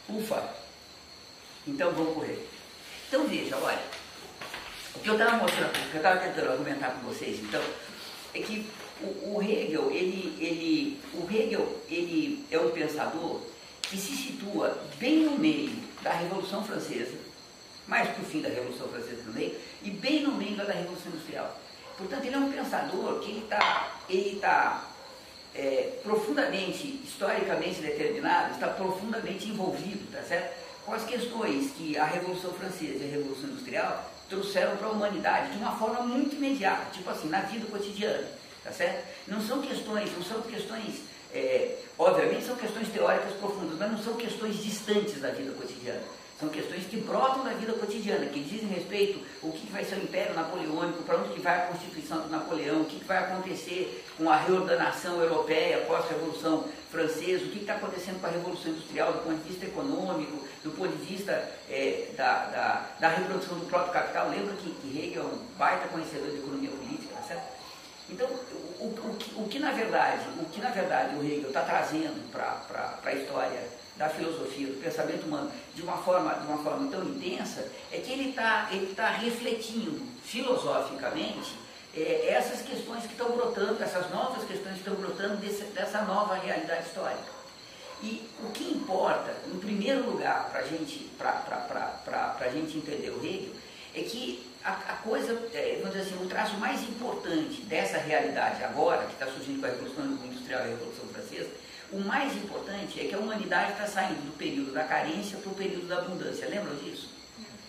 Ufa! Então vamos correr. Então veja, olha, o que eu estava mostrando, o que eu estava tentando argumentar com vocês, então, é que o Hegel, ele é um pensador que se situa bem no meio da Revolução Francesa, mais para o fim da Revolução Francesa também, e bem no meio da Revolução Industrial. Portanto, ele é um pensador que ele está profundamente, historicamente determinado, está profundamente envolvido, tá certo? Com as questões que a Revolução Francesa e a Revolução Industrial trouxeram para a humanidade de uma forma muito imediata, tipo assim, na vida cotidiana, tá certo? Não são questões, obviamente são questões teóricas profundas, mas não são questões distantes da vida cotidiana. São questões que brotam da vida cotidiana, que dizem respeito ao que vai ser o Império Napoleônico, para onde que vai a Constituição do Napoleão, o que vai acontecer com a reordenação europeia pós-Revolução Francesa, o que está acontecendo com a Revolução Industrial do ponto de vista econômico, do ponto de vista da reprodução do próprio capital. Lembra que Hegel é um baita conhecedor de economia política, tá certo? Então, o que na verdade o Hegel está trazendo para a história da filosofia, do pensamento humano, de uma forma tão intensa, é que ele tá refletindo filosoficamente essas questões que estão brotando, essas novas questões que estão brotando dessa nova realidade histórica. E o que importa, em primeiro lugar, para a gente entender o Hegel, é que a coisa, vamos dizer assim, o traço mais importante dessa realidade agora, que está surgindo com a Revolução Industrial e a Revolução Francesa, o mais importante é que a humanidade está saindo do período da carência para o período da abundância. Lembram disso?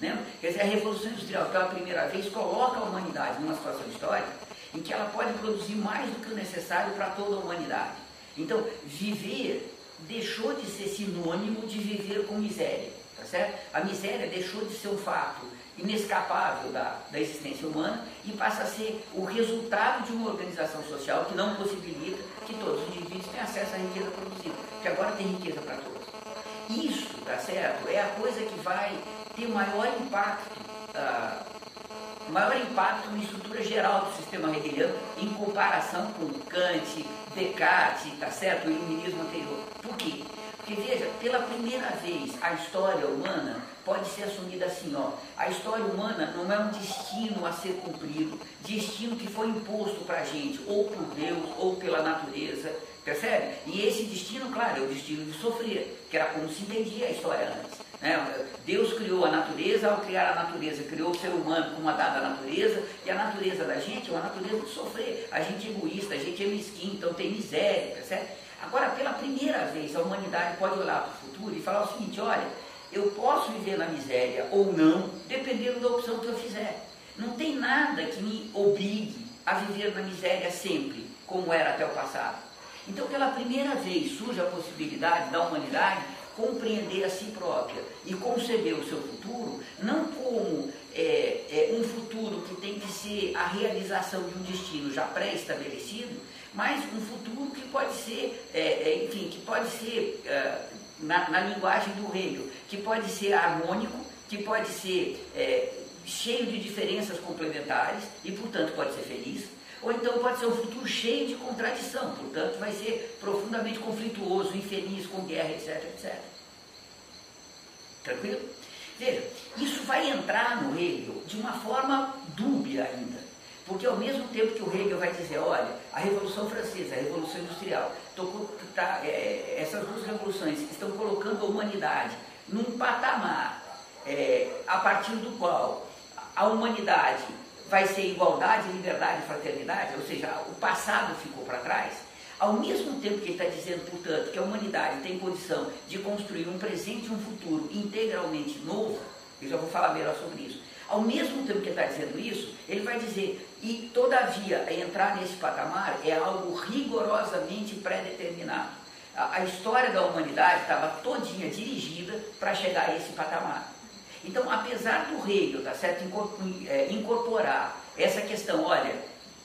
Lembra? Quer dizer, a Revolução Industrial, pela primeira vez, coloca a humanidade numa situação histórica em que ela pode produzir mais do que o necessário para toda a humanidade. Então, viver deixou de ser sinônimo de viver com miséria, tá certo? A miséria deixou de ser um fato inescapável da existência humana e passa a ser o resultado de uma organização social que não possibilita que todos os indivíduos tenham acesso à riqueza produzida, que agora tem riqueza para todos. Isso, tá certo, é a coisa que vai ter maior impacto na estrutura geral do sistema hegeliano em comparação com Kant, Descartes, tá certo, o iluminismo anterior. Por quê? Porque veja, pela primeira vez a história humana pode ser assumida assim, ó, a história humana não é um destino a ser cumprido, destino que foi imposto para a gente, ou por Deus, ou pela natureza, percebe? E esse destino, claro, é o destino de sofrer, que era como se entendia a história antes. Né? Deus criou a natureza, ao criar a natureza, criou o ser humano com uma dada natureza, e a natureza da gente é uma natureza de sofrer. A gente é egoísta, a gente é mesquinho, então tem miséria, percebe? Agora, pela primeira vez, a humanidade pode olhar para o futuro e falar o seguinte, olha, eu posso viver na miséria ou não, dependendo da opção que eu fizer. Não tem nada que me obrigue a viver na miséria sempre, como era até o passado. Então, pela primeira vez, surge a possibilidade da humanidade compreender a si própria e conceber o seu futuro, não como um futuro que tem que ser a realização de um destino já pré-estabelecido, mas um futuro que pode ser, na linguagem do Hegel, que pode ser harmônico, que pode ser cheio de diferenças complementares e, portanto, pode ser feliz, ou então pode ser um futuro cheio de contradição, portanto, vai ser profundamente conflituoso, infeliz, com guerra, etc, etc. Tranquilo? Veja, isso vai entrar no Hegel de uma forma dúbia ainda. Porque ao mesmo tempo que o Hegel vai dizer, olha, a Revolução Francesa, a Revolução Industrial, essas duas revoluções estão colocando a humanidade num patamar a partir do qual a humanidade vai ser igualdade, liberdade e fraternidade, ou seja, o passado ficou para trás. Ao mesmo tempo que ele está dizendo, portanto, que a humanidade tem condição de construir um presente e um futuro integralmente novo, eu já vou falar melhor sobre isso. Ao mesmo tempo que ele está dizendo isso, ele vai dizer, e todavia entrar nesse patamar é algo rigorosamente pré-determinado. A história da humanidade estava todinha dirigida para chegar a esse patamar. Então, apesar do Hegel, tá certo, incorporar essa questão, olha,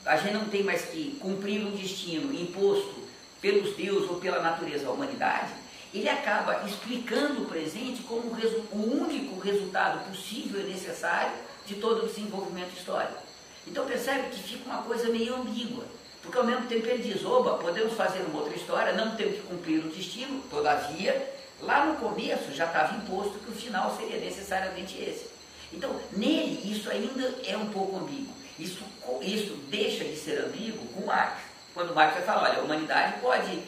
a gente não tem mais que cumprir um destino imposto pelos deuses ou pela natureza da humanidade, ele acaba explicando o presente como o único resultado possível e necessário de todo o desenvolvimento histórico. Então percebe que fica uma coisa meio ambígua, porque ao mesmo tempo ele diz, oba, podemos fazer uma outra história, não temos que cumprir o destino, todavia, Lá no começo já estava imposto que o final seria necessariamente esse. Então, nele, isso ainda é um pouco ambíguo. Isso deixa de ser ambíguo com Marx. Quando Marx vai falar, olha, a humanidade pode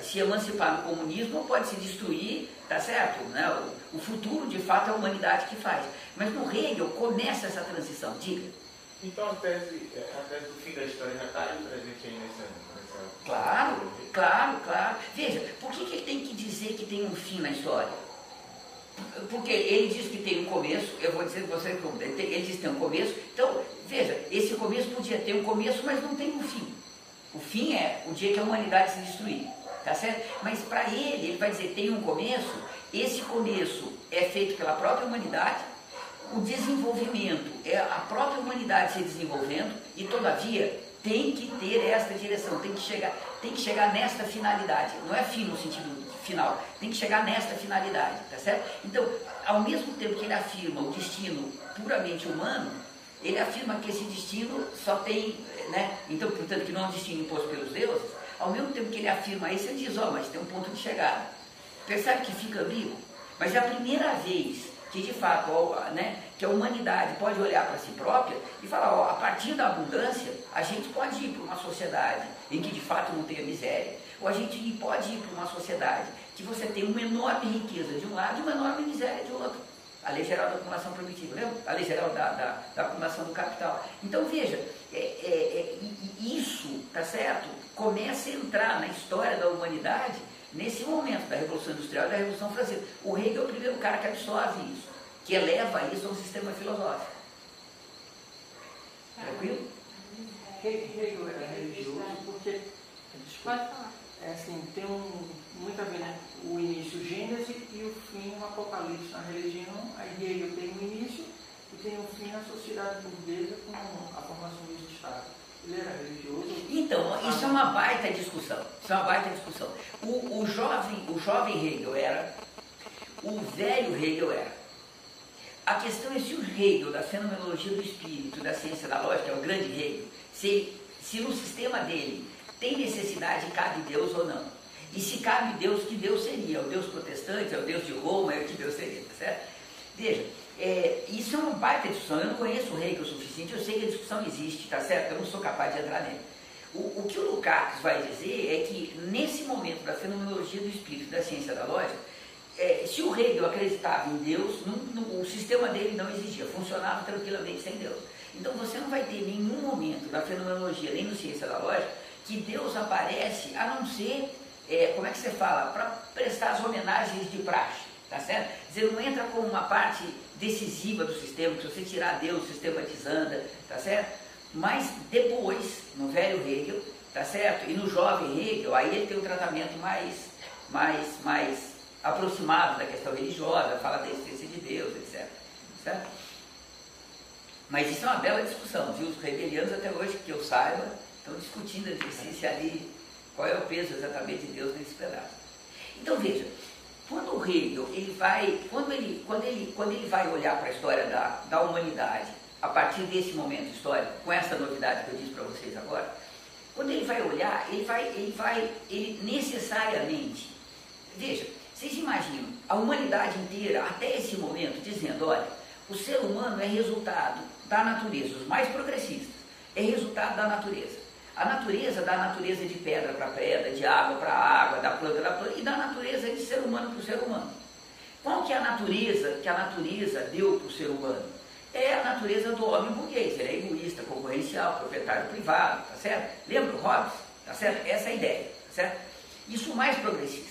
se emancipar no comunismo ou pode se destruir, tá certo? Né? O futuro, de fato, é a humanidade que faz. Mas no Hegel começa essa transição, diga. Então a tese do fim da história já está aí presente aí nessa... Claro. Veja, por que ele tem que dizer que tem um fim na história? Porque ele diz que tem um começo, eu vou dizer para você que ele diz que tem um começo, então, veja, esse começo podia ter um começo, mas não tem um fim. O fim é o dia que a humanidade se destruir, tá certo? Mas para ele vai dizer, tem um começo, esse começo é feito pela própria humanidade, o desenvolvimento é a própria humanidade se desenvolvendo, e todavia tem que ter esta direção, tem que chegar nesta finalidade, não é fim no sentido final, tem que chegar nesta finalidade, tá certo? Então, ao mesmo tempo que ele afirma o destino puramente humano, ele afirma que esse destino só tem, né? Então, portanto, que não é um destino imposto pelos deuses, ao mesmo tempo que ele afirma isso, ele diz, mas tem um ponto de chegada. Percebe que fica ambíguo? Mas é a primeira vez que, de fato, né, que a humanidade pode olhar para si própria e falar, a partir da abundância, a gente pode ir para uma sociedade em que, de fato, não tenha miséria, ou a gente pode ir para uma sociedade que você tem uma enorme riqueza de um lado e uma enorme miséria de outro. A lei geral da acumulação primitiva, lembra? A lei geral da acumulação do capital. Então, veja, isso, tá certo? Começa a entrar na história da humanidade nesse momento da Revolução Industrial e da Revolução Francesa. O Hegel é o primeiro cara que absorve isso, que eleva isso a um sistema filosófico. Tranquilo? Hegel era religioso porque, assim, tem muito a ver, né? O início, Gênesis, e o fim, o Apocalipse na religião. Aí Hegel tem o início e tem o fim na sociedade burguesa com a formação dos estados. Ele era religioso? Então, isso é uma baita discussão. O jovem Hegel era, o velho Hegel era. A questão é se o Hegel da fenomenologia do espírito, da ciência da lógica, é o grande Hegel, se no sistema dele tem necessidade e cabe Deus ou não. E se cabe Deus, que Deus seria? O Deus protestante, é o Deus de Roma, é o que Deus seria, tá certo? Veja, isso é uma baita discussão. Eu não conheço o Hegel o suficiente, eu sei que a discussão existe, tá certo? Eu não sou capaz de entrar nele. O que o Lukács vai dizer é que nesse momento da fenomenologia do espírito, da ciência da lógica, se o Hegel acreditava em Deus, o sistema dele não existia, funcionava tranquilamente sem Deus. Então você não vai ter nenhum momento na fenomenologia, nem na ciência da lógica, que Deus aparece, a não ser, como é que você fala, para prestar as homenagens de praxe, tá certo? Quer dizer, não entra como uma parte decisiva do sistema, que se você tirar Deus, o sistema desanda, tá certo? Mas depois, no velho Hegel, tá certo? E no jovem Hegel, aí ele tem um tratamento mais aproximado da questão religiosa, fala da existência de Deus, etc. Certo? Mas isso é uma bela discussão, viu? Os hegelianos até hoje, que eu saiba, estão discutindo se ali, qual é o peso exatamente de Deus nesse pedaço. Então veja, quando o Hegel, quando ele vai olhar para a história da humanidade, a partir desse momento histórico, com essa novidade que eu disse para vocês agora, quando ele vai olhar, ele necessariamente, veja, vocês imaginam a humanidade inteira, até esse momento, dizendo, olha, o ser humano é resultado da natureza, os mais progressistas, é resultado da natureza. A natureza dá a natureza de pedra para pedra, de água para água, da planta, e da natureza de ser humano para o ser humano. Qual que é a natureza que a natureza deu para o ser humano? É a natureza do homem burguês, ele é egoísta, concorrencial, proprietário privado, tá certo? Lembra o Hobbes? Tá certo? Essa é a ideia, tá certo? Isso mais progressista.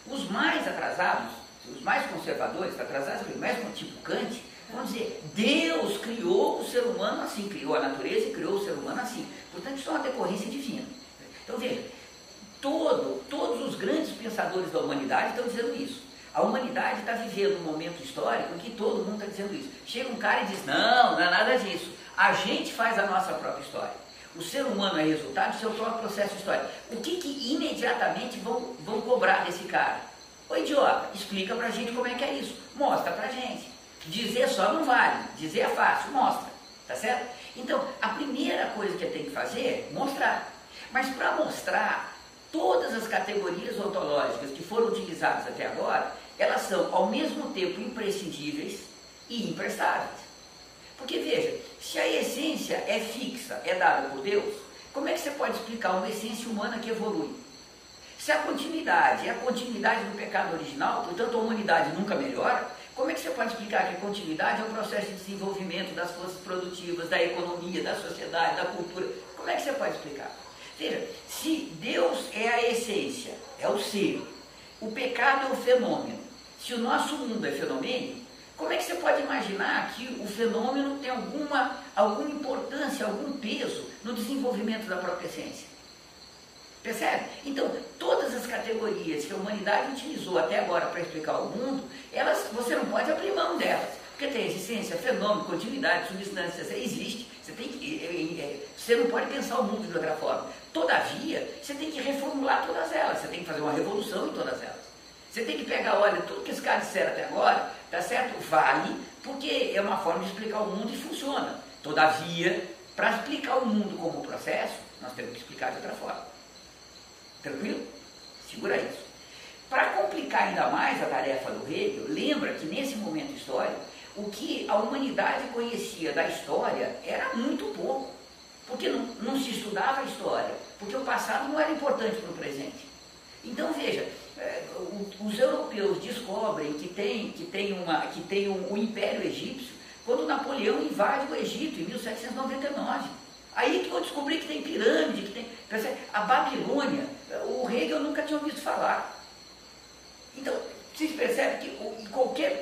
Os mais atrasados, os mais conservadores, atrasados, mais como tipo Kant, vão dizer, Deus criou o ser humano assim, criou a natureza e criou o ser humano assim. Portanto, isso é uma decorrência divina. Então veja, todos os grandes pensadores da humanidade estão dizendo isso. A humanidade está vivendo um momento histórico em que todo mundo está dizendo isso. Chega um cara e diz, não é nada disso. A gente faz a nossa própria história. O ser humano é resultado do seu próprio processo histórico. O que imediatamente vão cobrar desse cara? Ô idiota, explica pra gente como é que é isso. Mostra pra gente. Dizer só não vale, dizer é fácil, mostra, tá certo? Então, a primeira coisa que ele tem que fazer é mostrar. Mas para mostrar, todas as categorias ontológicas que foram utilizadas até agora, elas são ao mesmo tempo imprescindíveis e imprestáveis. Porque veja, se a essência é fixa, é dada por Deus, como é que você pode explicar uma essência humana que evolui? Se a continuidade é a continuidade do pecado original, portanto a humanidade nunca melhora, como é que você pode explicar que a continuidade é um processo de desenvolvimento das forças produtivas, da economia, da sociedade, da cultura? Como é que você pode explicar? Veja, se Deus é a essência, é o ser, o pecado é o fenômeno, se o nosso mundo é fenomênico, como é que você pode imaginar que o fenômeno tem alguma importância, algum peso no desenvolvimento da própria essência? Percebe? Então, todas as categorias que a humanidade utilizou até agora para explicar o mundo, você não pode abrir mão delas. Porque tem existência, fenômeno, continuidade, substância, existe. Você não pode pensar o mundo de outra forma. Todavia, você tem que reformular todas elas, você tem que fazer uma revolução em todas elas. Você tem que pegar, olha, tudo que esses caras disseram até agora, tá certo? Vale, porque é uma forma de explicar o mundo e funciona. Todavia, para explicar o mundo como processo, nós temos que explicar de outra forma. Tranquilo? Segura isso. Para complicar ainda mais a tarefa do Hegel, lembra que nesse momento histórico, o que a humanidade conhecia da história era muito pouco. Porque não se estudava a história, porque o passado não era importante para o presente. Então veja, os europeus descobrem que tem o Império Egípcio quando Napoleão invade o Egito em 1799. Aí que eu descobri que tem pirâmide, que tem... A Babilônia, o Hegel nunca tinha ouvido falar. Então, vocês percebem que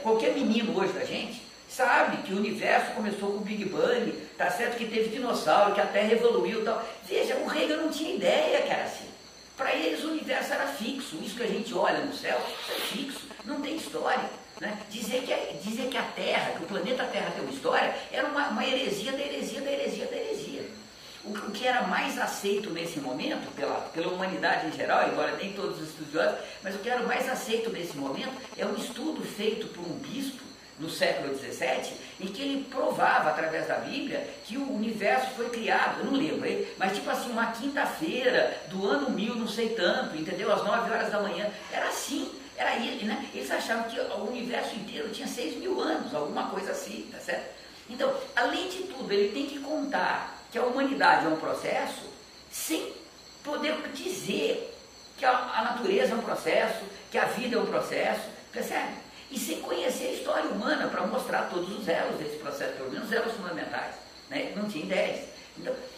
qualquer menino hoje da gente sabe que o universo começou com o Big Bang, tá certo que teve dinossauro, que a Terra evoluiu e tal. Veja, o Hegel não tinha ideia que era assim. Para eles o universo era fixo, isso que a gente olha no céu, isso é fixo, não tem história. Né? Dizer que a Terra, que o planeta Terra tem uma história, era uma heresia da heresia da heresia da heresia. O que era mais aceito nesse momento, pela humanidade em geral, embora nem todos os estudiosos, mas o que era mais aceito nesse momento é um estudo feito por um bispo no século XVII, em que ele provava, através da Bíblia, que o universo foi criado, eu não lembro, mas tipo assim, uma quinta-feira do ano 1000, não sei tanto, entendeu? Às 9 horas da manhã, era assim, era ele, né? Eles achavam que o universo inteiro tinha 6.000 anos, alguma coisa assim, tá certo? Então, além de tudo, ele tem que contar que a humanidade é um processo, sem poder dizer que a natureza é um processo, que a vida é um processo, percebe? E sem conhecer a história humana para mostrar todos os elos desse processo, pelo menos os elos fundamentais, né? Não tinha ideias.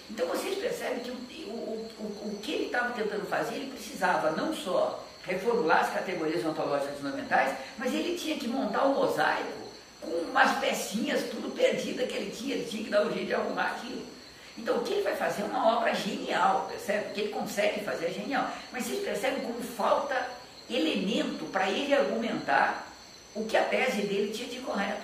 Então vocês percebem que o que ele estava tentando fazer, ele precisava não só reformular as categorias ontológicas fundamentais, mas ele tinha que montar um mosaico com umas pecinhas tudo perdidas que ele tinha que dar um jeito de arrumar aquilo. Então o que ele vai fazer é uma obra genial, percebe? O que ele consegue fazer é genial. Mas vocês percebem como falta elemento para ele argumentar o que a tese dele tinha de correto.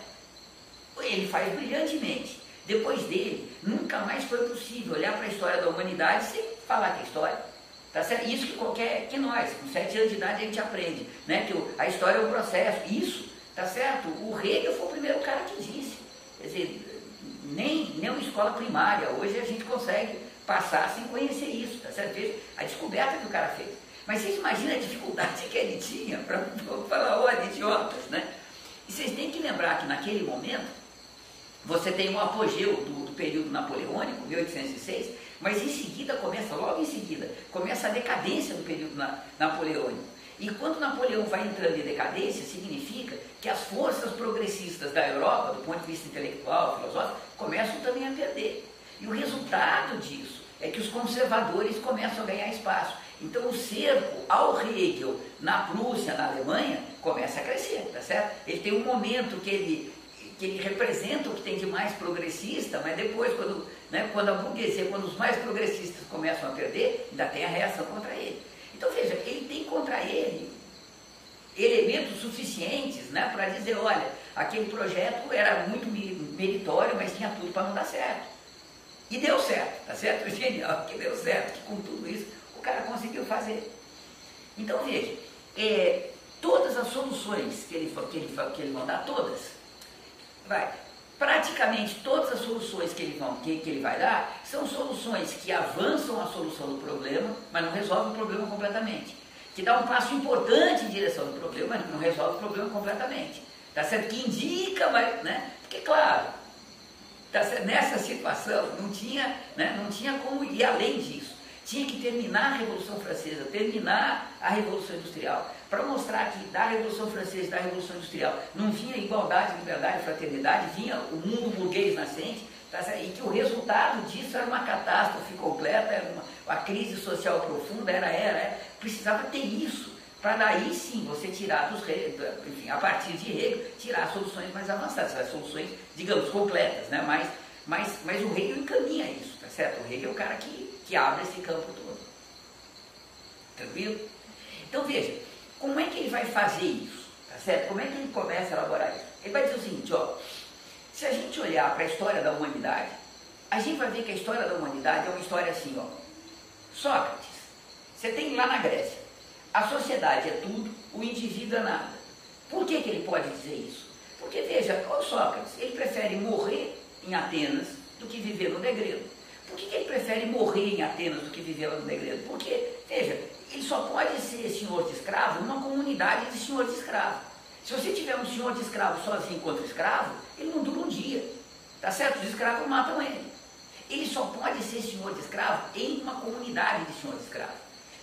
Ele faz brilhantemente. Depois dele, nunca mais foi possível olhar para a história da humanidade sem falar que é história. Tá certo? Isso que nós, com 7 anos de idade, a gente aprende, né? Que a história é um processo. Isso, tá certo? O Hegel foi o primeiro cara que disse. Quer dizer, nem uma escola primária, hoje a gente consegue passar sem conhecer isso, tá certo? Veja a descoberta que o cara fez. Mas vocês imaginam a dificuldade que ele tinha para falar, olha, idiotas, né? E vocês têm que lembrar que naquele momento, você tem um apogeu do período napoleônico, 1806, mas em seguida logo em seguida, começa a decadência do período napoleônico. E quando Napoleão vai entrando em decadência, significa que as forças progressistas da Europa, do ponto de vista intelectual, filosófico, começam também a perder. E o resultado disso é que os conservadores começam a ganhar espaço. Então o cerco ao Hegel na Prússia, na Alemanha, começa a crescer, tá certo? Ele tem um momento que ele representa o que tem de mais progressista, mas depois, quando a burguesia, quando os mais progressistas começam a perder, ainda tem a reação contra ele. Então veja, ele tem contra ele elementos suficientes, né, para dizer, olha, aquele projeto era muito meritório, mas tinha tudo para não dar certo. E deu certo, tá certo? Genial, que deu certo, que com tudo isso o cara conseguiu fazer. Então veja, todas as soluções que ele mandar, todas, praticamente todas as soluções que ele vai dar são soluções que avançam a solução do problema, mas não resolvem o problema completamente. Que dá um passo importante em direção do problema, mas não resolve o problema completamente. Tá certo? Que indica, mas, né? Porque, claro, tá certo? Nessa situação não tinha como ir além disso. Tinha que terminar a Revolução Francesa, terminar a Revolução Industrial, para mostrar que da Revolução Francesa e da Revolução Industrial não vinha igualdade, liberdade, fraternidade, vinha o mundo burguês nascente, tá certo? E que o resultado disso era uma catástrofe completa, era uma crise social profunda, precisava ter isso, para daí sim você tirar dos enfim, a partir de Hegel, tirar soluções mais avançadas, as soluções, digamos, completas, né? Mas o Hegel encaminha isso, tá certo? O Hegel é o cara que abre esse campo todo. Tranquilo? Então veja, como é que ele vai fazer isso? Tá certo? Como é que ele começa a elaborar isso? Ele vai dizer o seguinte, ó, se a gente olhar para a história da humanidade, a gente vai ver que a história da humanidade é uma história assim, ó. Sócrates, você tem lá na Grécia, a sociedade é tudo, o indivíduo é nada. Por que ele pode dizer isso? Porque veja, o Sócrates, ele prefere morrer em Atenas do que viver no degredo. Por que ele prefere morrer em Atenas do que viver lá no degredo? Porque, veja, ele só pode ser senhor de escravo numa comunidade de senhor de escravo. Se você tiver um senhor de escravo sozinho contra o escravo, ele não dura um dia. Tá certo? Os escravos matam ele. Ele só pode ser senhor de escravo em uma comunidade de senhor de escravo.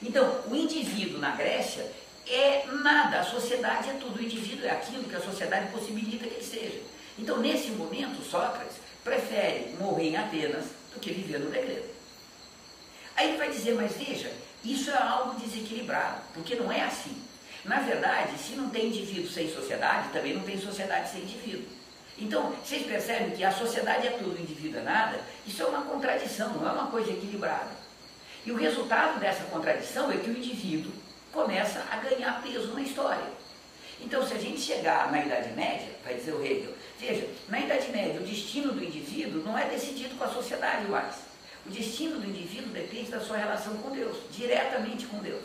Então, o indivíduo na Grécia é nada, a sociedade é tudo. O indivíduo é aquilo que a sociedade possibilita que ele seja. Então, nesse momento, Sócrates prefere morrer em Atenas do que viver no degredo. Aí ele vai dizer, mas veja, isso é algo desequilibrado, porque não é assim. Na verdade, se não tem indivíduo sem sociedade, também não tem sociedade sem indivíduo. Então, vocês percebem que a sociedade é tudo, o indivíduo é nada? Isso é uma contradição, não é uma coisa equilibrada. E o resultado dessa contradição é que o indivíduo começa a ganhar peso na história. Então, se a gente chegar na Idade Média, vai dizer o Hegel, veja, na Idade Média o destino do indivíduo não é decidido com a sociedade mais. O destino do indivíduo depende da sua relação com Deus, diretamente com Deus.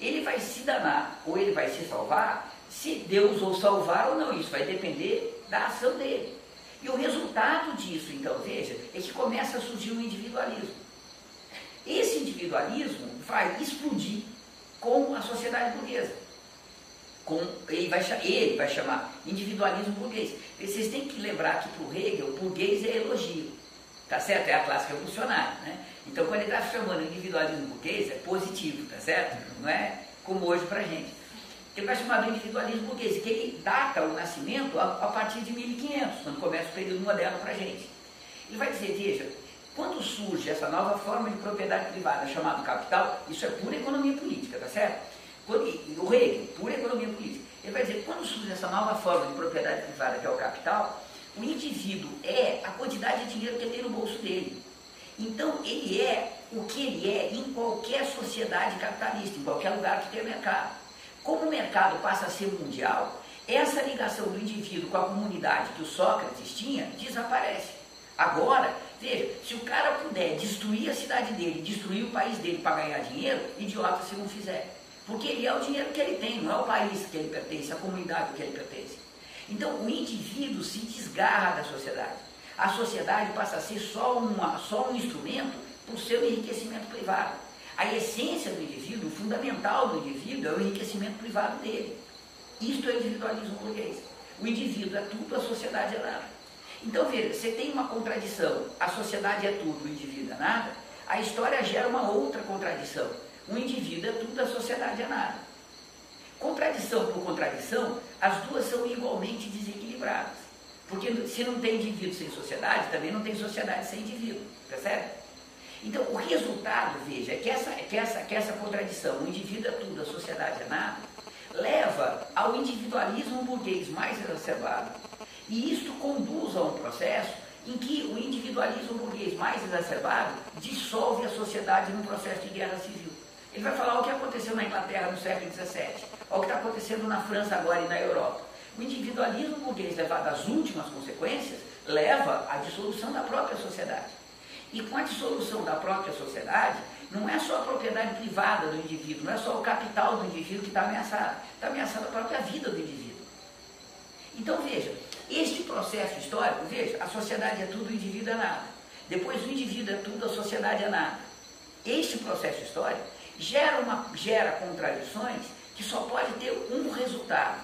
Ele vai se danar ou ele vai se salvar se Deus o salvar ou não. Isso vai depender da ação dele. E o resultado disso, então, veja, é que começa a surgir um individualismo. Esse individualismo vai explodir com a sociedade burguesa. Ele vai chamar individualismo burguês. Vocês têm que lembrar que para o Hegel, burguês é elogio. Tá certo? É a classe revolucionária, né? Então, quando ele está chamando individualismo burguês, é positivo, tá certo? Não é como hoje para a gente. Ele vai chamar de individualismo burguês, que ele data o nascimento a partir de 1500, quando começa o período moderno para a gente. Ele vai dizer, veja, quando surge essa nova forma de propriedade privada chamada capital, isso é pura economia política, tá certo? O Hegel, pura economia política. Ele vai dizer, quando surge essa nova forma de propriedade privada, que é o capital, o indivíduo é a quantidade de dinheiro que ele tem no bolso dele. Então, ele é o que ele é em qualquer sociedade capitalista, em qualquer lugar que tenha mercado. Como o mercado passa a ser mundial, essa ligação do indivíduo com a comunidade que o Sócrates tinha, desaparece. Agora, veja, se o cara puder destruir a cidade dele, destruir o país dele para ganhar dinheiro, idiota se não fizer. Porque ele é o dinheiro que ele tem, não é o país que ele pertence, a comunidade que ele pertence. Então, o indivíduo se desgarra da sociedade. A sociedade passa a ser só um instrumento para o seu enriquecimento privado. A essência do indivíduo, o fundamental do indivíduo, é o enriquecimento privado dele. Isto é o individualismo burguês. O indivíduo é tudo, a sociedade é nada. Então, veja, você tem uma contradição, a sociedade é tudo, o indivíduo é nada, a história gera uma outra contradição. O indivíduo é tudo, a sociedade é nada. Contradição por contradição, as duas são igualmente desequilibradas. Porque se não tem indivíduo sem sociedade, também não tem sociedade sem indivíduo, percebe? Então, o resultado, veja, é que essa contradição, o indivíduo é tudo, a sociedade é nada, leva ao individualismo burguês mais exacerbado. E isto conduz a um processo em que o individualismo burguês mais exacerbado dissolve a sociedade num processo de guerra civil. Ele vai falar o que aconteceu na Inglaterra no século XVII, o que está acontecendo na França agora e na Europa. O individualismo burguês, levado às últimas consequências, leva à dissolução da própria sociedade. E com a dissolução da própria sociedade, não é só a propriedade privada do indivíduo, não é só o capital do indivíduo que está ameaçado a própria vida do indivíduo. Então veja, este processo histórico, veja, a sociedade é tudo, o indivíduo é nada. Depois o indivíduo é tudo, a sociedade é nada. Este processo histórico gera contradições que só pode ter um resultado.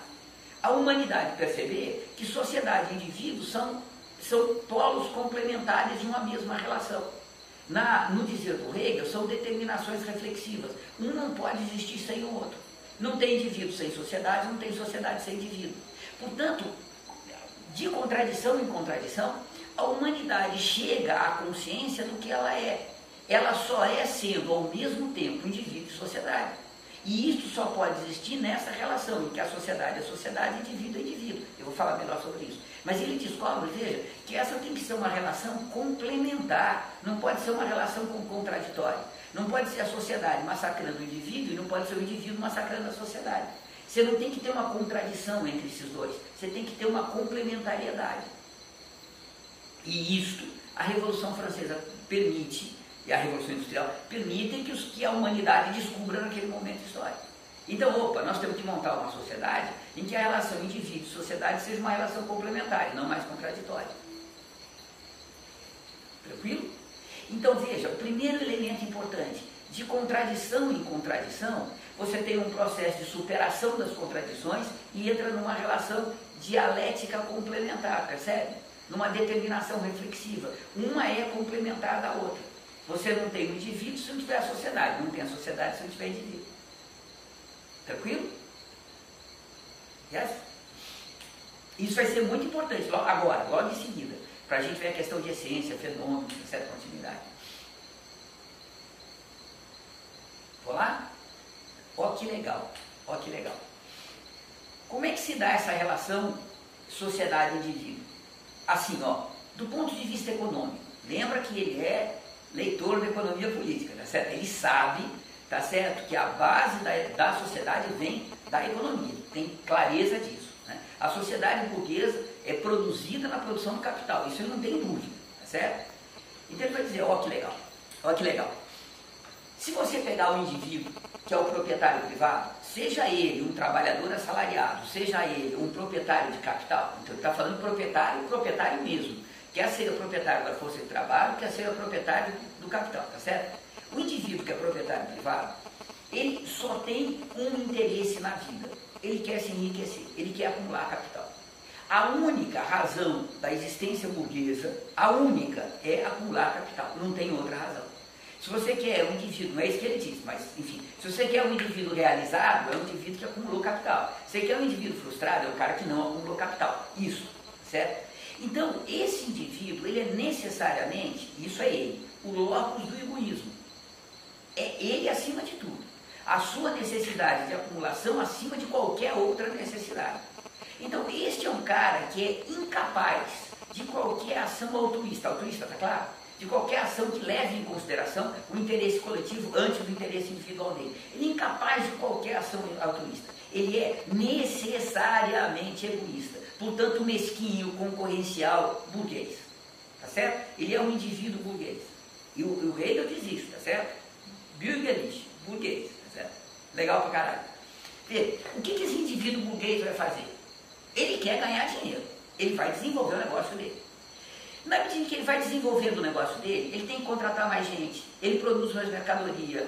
A humanidade perceber que sociedade e indivíduo são polos complementares de uma mesma relação. No dizer do Hegel, são determinações reflexivas. Um não pode existir sem o outro. Não tem indivíduo sem sociedade, não tem sociedade sem indivíduo. Portanto, de contradição em contradição, a humanidade chega à consciência do que ela é. Ela só é sendo ao mesmo tempo indivíduo e sociedade. E isso só pode existir nessa relação, em que a sociedade é sociedade, indivíduo é indivíduo. Eu vou falar melhor sobre isso. Mas ele descobre, veja, que essa tem que ser uma relação complementar, não pode ser uma relação contraditória. Não pode ser a sociedade massacrando o indivíduo e não pode ser o indivíduo massacrando a sociedade. Você não tem que ter uma contradição entre esses dois, você tem que ter uma complementariedade. E isto a Revolução Francesa permite, e a Revolução Industrial permitem que a humanidade descubra naquele momento histórico. Então, nós temos que montar uma sociedade em que a relação indivíduo e sociedade seja uma relação complementar e não mais contraditória. Tranquilo? Então, veja, o primeiro elemento importante, de contradição em contradição, você tem um processo de superação das contradições e entra numa relação dialética complementar, percebe? Numa determinação reflexiva. Uma é complementar da outra. Você não tem o indivíduo se não tiver a sociedade, não tem a sociedade se não tiver indivíduo. Tranquilo? Yes? Isso vai ser muito importante, logo em seguida, para a gente ver a questão de essência, fenômenos, etc., continuidade. Vou lá? Ó que legal, ó que legal. Como é que se dá essa relação sociedade-indivíduo? Assim, do ponto de vista econômico, lembra que ele é leitor da economia política, tá certo? Ele sabe, tá certo, que a base da sociedade vem da economia, tem clareza disso, né? A sociedade burguesa é produzida na produção do capital, isso ele não tem dúvida, tá certo? Então ele vai dizer, ó que legal, ó que legal. Se você pegar o indivíduo, que é o proprietário privado, seja ele um trabalhador assalariado, seja ele um proprietário de capital, então ele está falando proprietário mesmo, quer ser o proprietário da força de trabalho, quer ser o proprietário do capital, tá certo? O indivíduo que é proprietário privado, ele só tem um interesse na vida, ele quer se enriquecer, ele quer acumular capital. A única razão da existência burguesa, a única, é acumular capital, não tem outra razão. Se você quer um indivíduo, não é isso que ele diz, mas enfim, se você quer um indivíduo realizado, é um indivíduo que acumulou capital. Se você quer um indivíduo frustrado, é o cara que não acumulou capital. Isso, certo? Então, esse indivíduo, ele é necessariamente, isso é ele, o locus do egoísmo. É ele acima de tudo. A sua necessidade de acumulação acima de qualquer outra necessidade. Então, este é um cara que é incapaz de qualquer ação altruísta. Altruísta, tá claro? De qualquer ação que leve em consideração o interesse coletivo antes do interesse individual dele. Ele é incapaz de qualquer ação altruísta. Ele é necessariamente egoísta. Portanto, mesquinho, concorrencial, burguês. Tá certo? Ele é um indivíduo burguês. E o Hegel diz isso, tá certo? Bürgerlich, burguês, tá certo? Legal pra caralho. Vê, o que esse indivíduo burguês vai fazer? Ele quer ganhar dinheiro. Ele vai desenvolver o negócio dele. Na medida que ele vai desenvolvendo o negócio dele, ele tem que contratar mais gente, ele produz mais mercadoria,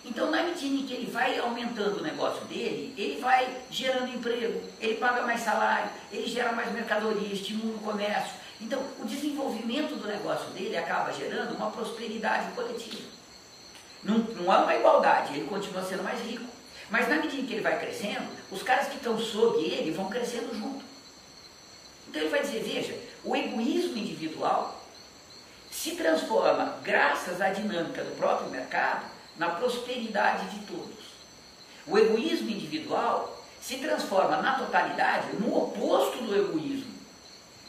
então na medida em que ele vai aumentando o negócio dele, ele vai gerando emprego, ele paga mais salário, ele gera mais mercadoria, estimula o comércio. Então o desenvolvimento do negócio dele acaba gerando uma prosperidade coletiva. Não há uma igualdade, ele continua sendo mais rico. Mas na medida em que ele vai crescendo, os caras que estão sob ele vão crescendo junto. Então ele vai dizer, veja, o egoísmo individual se transforma, graças à dinâmica do próprio mercado, na prosperidade de todos. O egoísmo individual se transforma na totalidade, no oposto do egoísmo,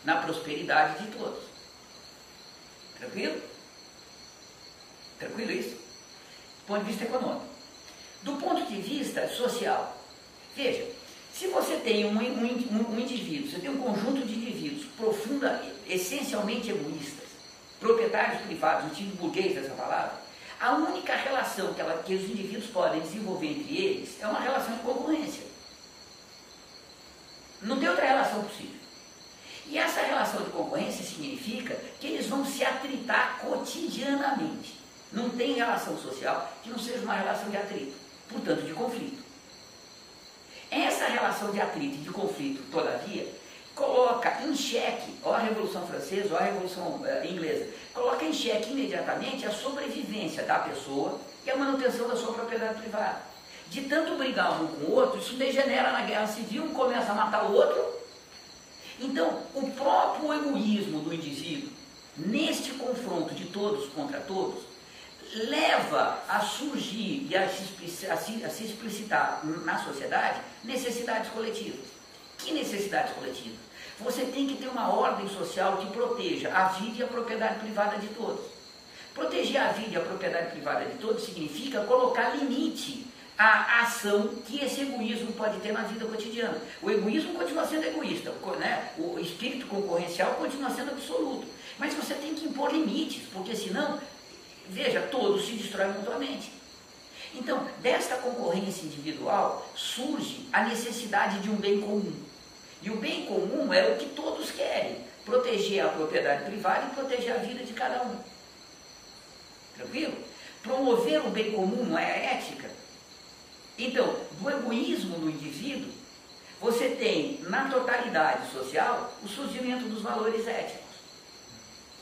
na prosperidade de todos. Tranquilo? Tranquilo isso? Do ponto de vista econômico. Do ponto de vista social, veja, se você tem um indivíduo, você tem um conjunto de indivíduos essencialmente egoístas, proprietários privados, no sentido burguês dessa palavra, a única relação que os indivíduos podem desenvolver entre eles é uma relação de concorrência. Não tem outra relação possível. E essa relação de concorrência significa que eles vão se atritar cotidianamente. Não tem relação social que não seja uma relação de atrito, portanto de conflito. Essa relação de atrito e de conflito, todavia, coloca em xeque, ó a Revolução Francesa, ó a Revolução Inglesa, coloca em xeque imediatamente a sobrevivência da pessoa e a manutenção da sua propriedade privada. De tanto brigar um com o outro, isso degenera na guerra civil, um começa a matar o outro. Então, o próprio egoísmo do indivíduo, neste confronto de todos contra todos, leva a surgir e a se explicitar na sociedade necessidades coletivas. Que necessidades coletivas? Você tem que ter uma ordem social que proteja a vida e a propriedade privada de todos. Proteger a vida e a propriedade privada de todos significa colocar limite à ação que esse egoísmo pode ter na vida cotidiana. O egoísmo continua sendo egoísta, né? O espírito concorrencial continua sendo absoluto. Mas você tem que impor limites, porque senão, veja, todos se destroem mutuamente. Então, desta concorrência individual surge a necessidade de um bem comum. E o bem comum é o que todos querem: proteger a propriedade privada e proteger a vida de cada um. Tranquilo? Promover o bem comum não é a ética? Então, do egoísmo do indivíduo, você tem na totalidade social o surgimento dos valores éticos.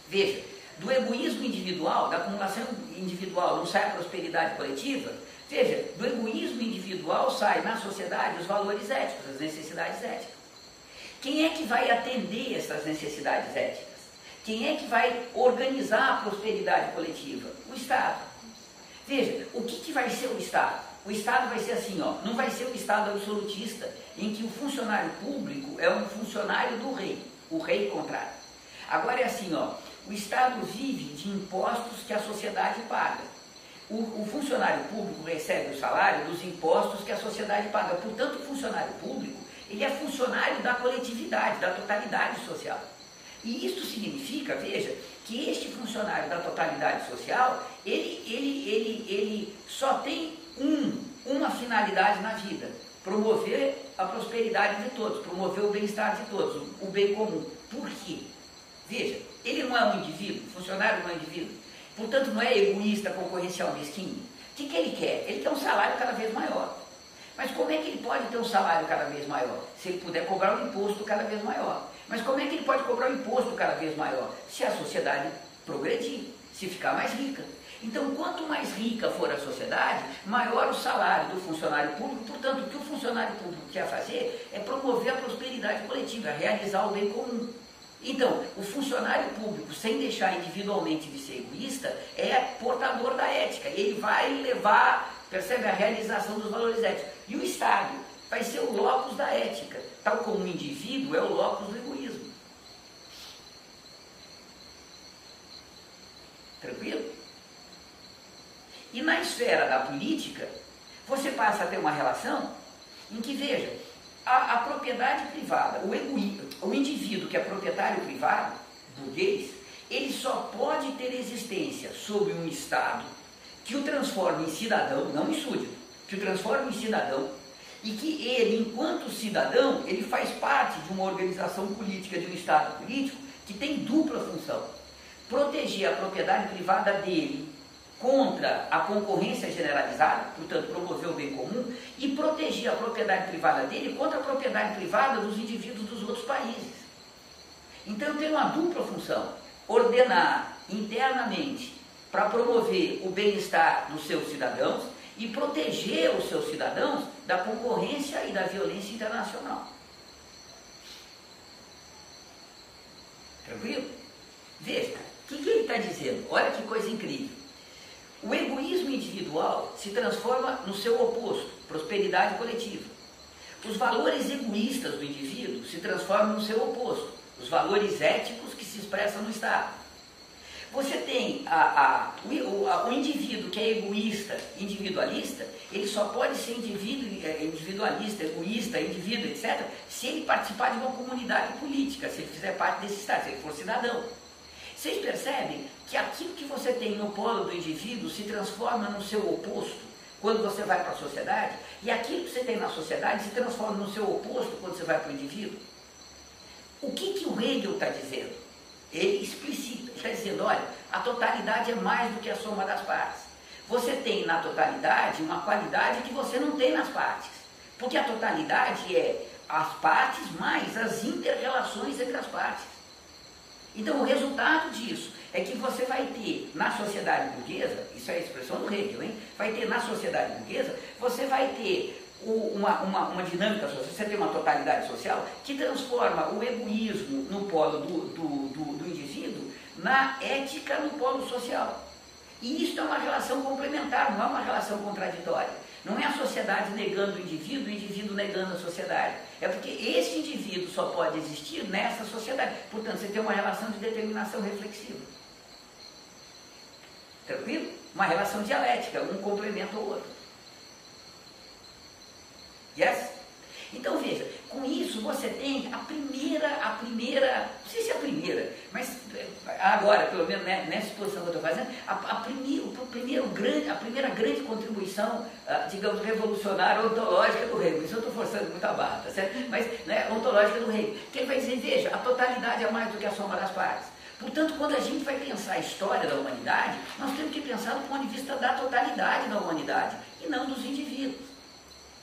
Veja, do egoísmo individual, da acumulação individual, não sai a prosperidade coletiva. Veja, do egoísmo individual sai na sociedade os valores éticos, as necessidades éticas. Quem é que vai atender essas necessidades éticas? Quem é que vai organizar a prosperidade coletiva? O Estado. Veja, o que vai ser o Estado? O Estado vai ser assim, ó, não vai ser o Estado absolutista, em que o funcionário público é um funcionário do rei, o rei contrário. Agora é assim, ó, o Estado vive de impostos que a sociedade paga. O funcionário público recebe o salário dos impostos que a sociedade paga. Portanto, o funcionário público, ele é funcionário da coletividade, da totalidade social. E isso significa, veja, que este funcionário da totalidade social, ele só tem uma finalidade na vida: promover a prosperidade de todos, promover o bem-estar de todos, o bem comum. Por quê? Veja, ele não é um indivíduo, o funcionário não é um indivíduo, portanto não é egoísta, concorrencial, mesquinho. O que ele quer? Ele quer um salário cada vez maior. Mas como é que ele pode ter um salário cada vez maior? Se ele puder cobrar um imposto cada vez maior. Mas como é que ele pode cobrar um imposto cada vez maior? Se a sociedade progredir, se ficar mais rica. Então, quanto mais rica for a sociedade, maior o salário do funcionário público. Portanto, o que o funcionário público quer fazer é promover a prosperidade coletiva, realizar o bem comum. Então, o funcionário público, sem deixar individualmente de ser egoísta, é portador da ética. Ele vai levar, percebe, a realização dos valores éticos. E o Estado vai ser o locus da ética, tal como o indivíduo é o locus do egoísmo. Tranquilo? E na esfera da política, você passa a ter uma relação em que, veja, a propriedade privada, o indivíduo que é proprietário privado, burguês, ele só pode ter existência sob um Estado que o transforme em cidadão, não em súdito, que o transforme em cidadão, e que ele, enquanto cidadão, ele faz parte de uma organização política, de um Estado político, que tem dupla função: proteger a propriedade privada dele contra a concorrência generalizada, portanto promover o bem comum, e proteger a propriedade privada dele contra a propriedade privada dos indivíduos dos outros países. Então tem uma dupla função: ordenar internamente para promover o bem-estar dos seus cidadãos e proteger os seus cidadãos da concorrência e da violência internacional. Tranquilo? Veja, o que ele está dizendo? Olha que coisa incrível. O egoísmo individual se transforma no seu oposto, prosperidade coletiva. Os valores egoístas do indivíduo se transformam no seu oposto, os valores éticos que se expressam no Estado. Você tem o indivíduo que é egoísta, individualista, ele só pode ser individualista, egoísta, indivíduo, etc., se ele participar de uma comunidade política, se ele fizer parte desse Estado, se ele for cidadão. Vocês percebem que aquilo que você tem no polo do indivíduo se transforma no seu oposto quando você vai para a sociedade, e aquilo que você tem na sociedade se transforma no seu oposto quando você vai para o indivíduo. O que o Hegel está dizendo? Ele explicita, ele está dizendo, olha, a totalidade é mais do que a soma das partes. Você tem na totalidade uma qualidade que você não tem nas partes, porque a totalidade é as partes mais as inter-relações entre as partes. Então o resultado disso é que você vai ter na sociedade burguesa, isso é a expressão do Hegel, hein? Vai ter na sociedade burguesa, você vai ter uma dinâmica social, você tem uma totalidade social que transforma o egoísmo no polo do indivíduo, na ética no polo social. E isso é uma relação complementar, não é uma relação contraditória. Não é a sociedade negando o indivíduo negando a sociedade. É porque esse indivíduo só pode existir nessa sociedade. Portanto, você tem uma relação de determinação reflexiva. Tranquilo? Uma relação dialética, um complementa o outro. Yes? Então veja, com isso você tem a primeira, não sei se é a primeira, mas agora, pelo menos nessa exposição que eu estou fazendo, a primeira grande contribuição, digamos, revolucionária, ontológica do Hegel. Isso eu estou forçando muito a barra, tá certo? Mas, né, ontológica do Hegel. Que ele vai dizer, veja, a totalidade é mais do que a soma das partes. Portanto, quando a gente vai pensar a história da humanidade, nós temos que pensar do ponto de vista da totalidade da humanidade, e não dos indivíduos.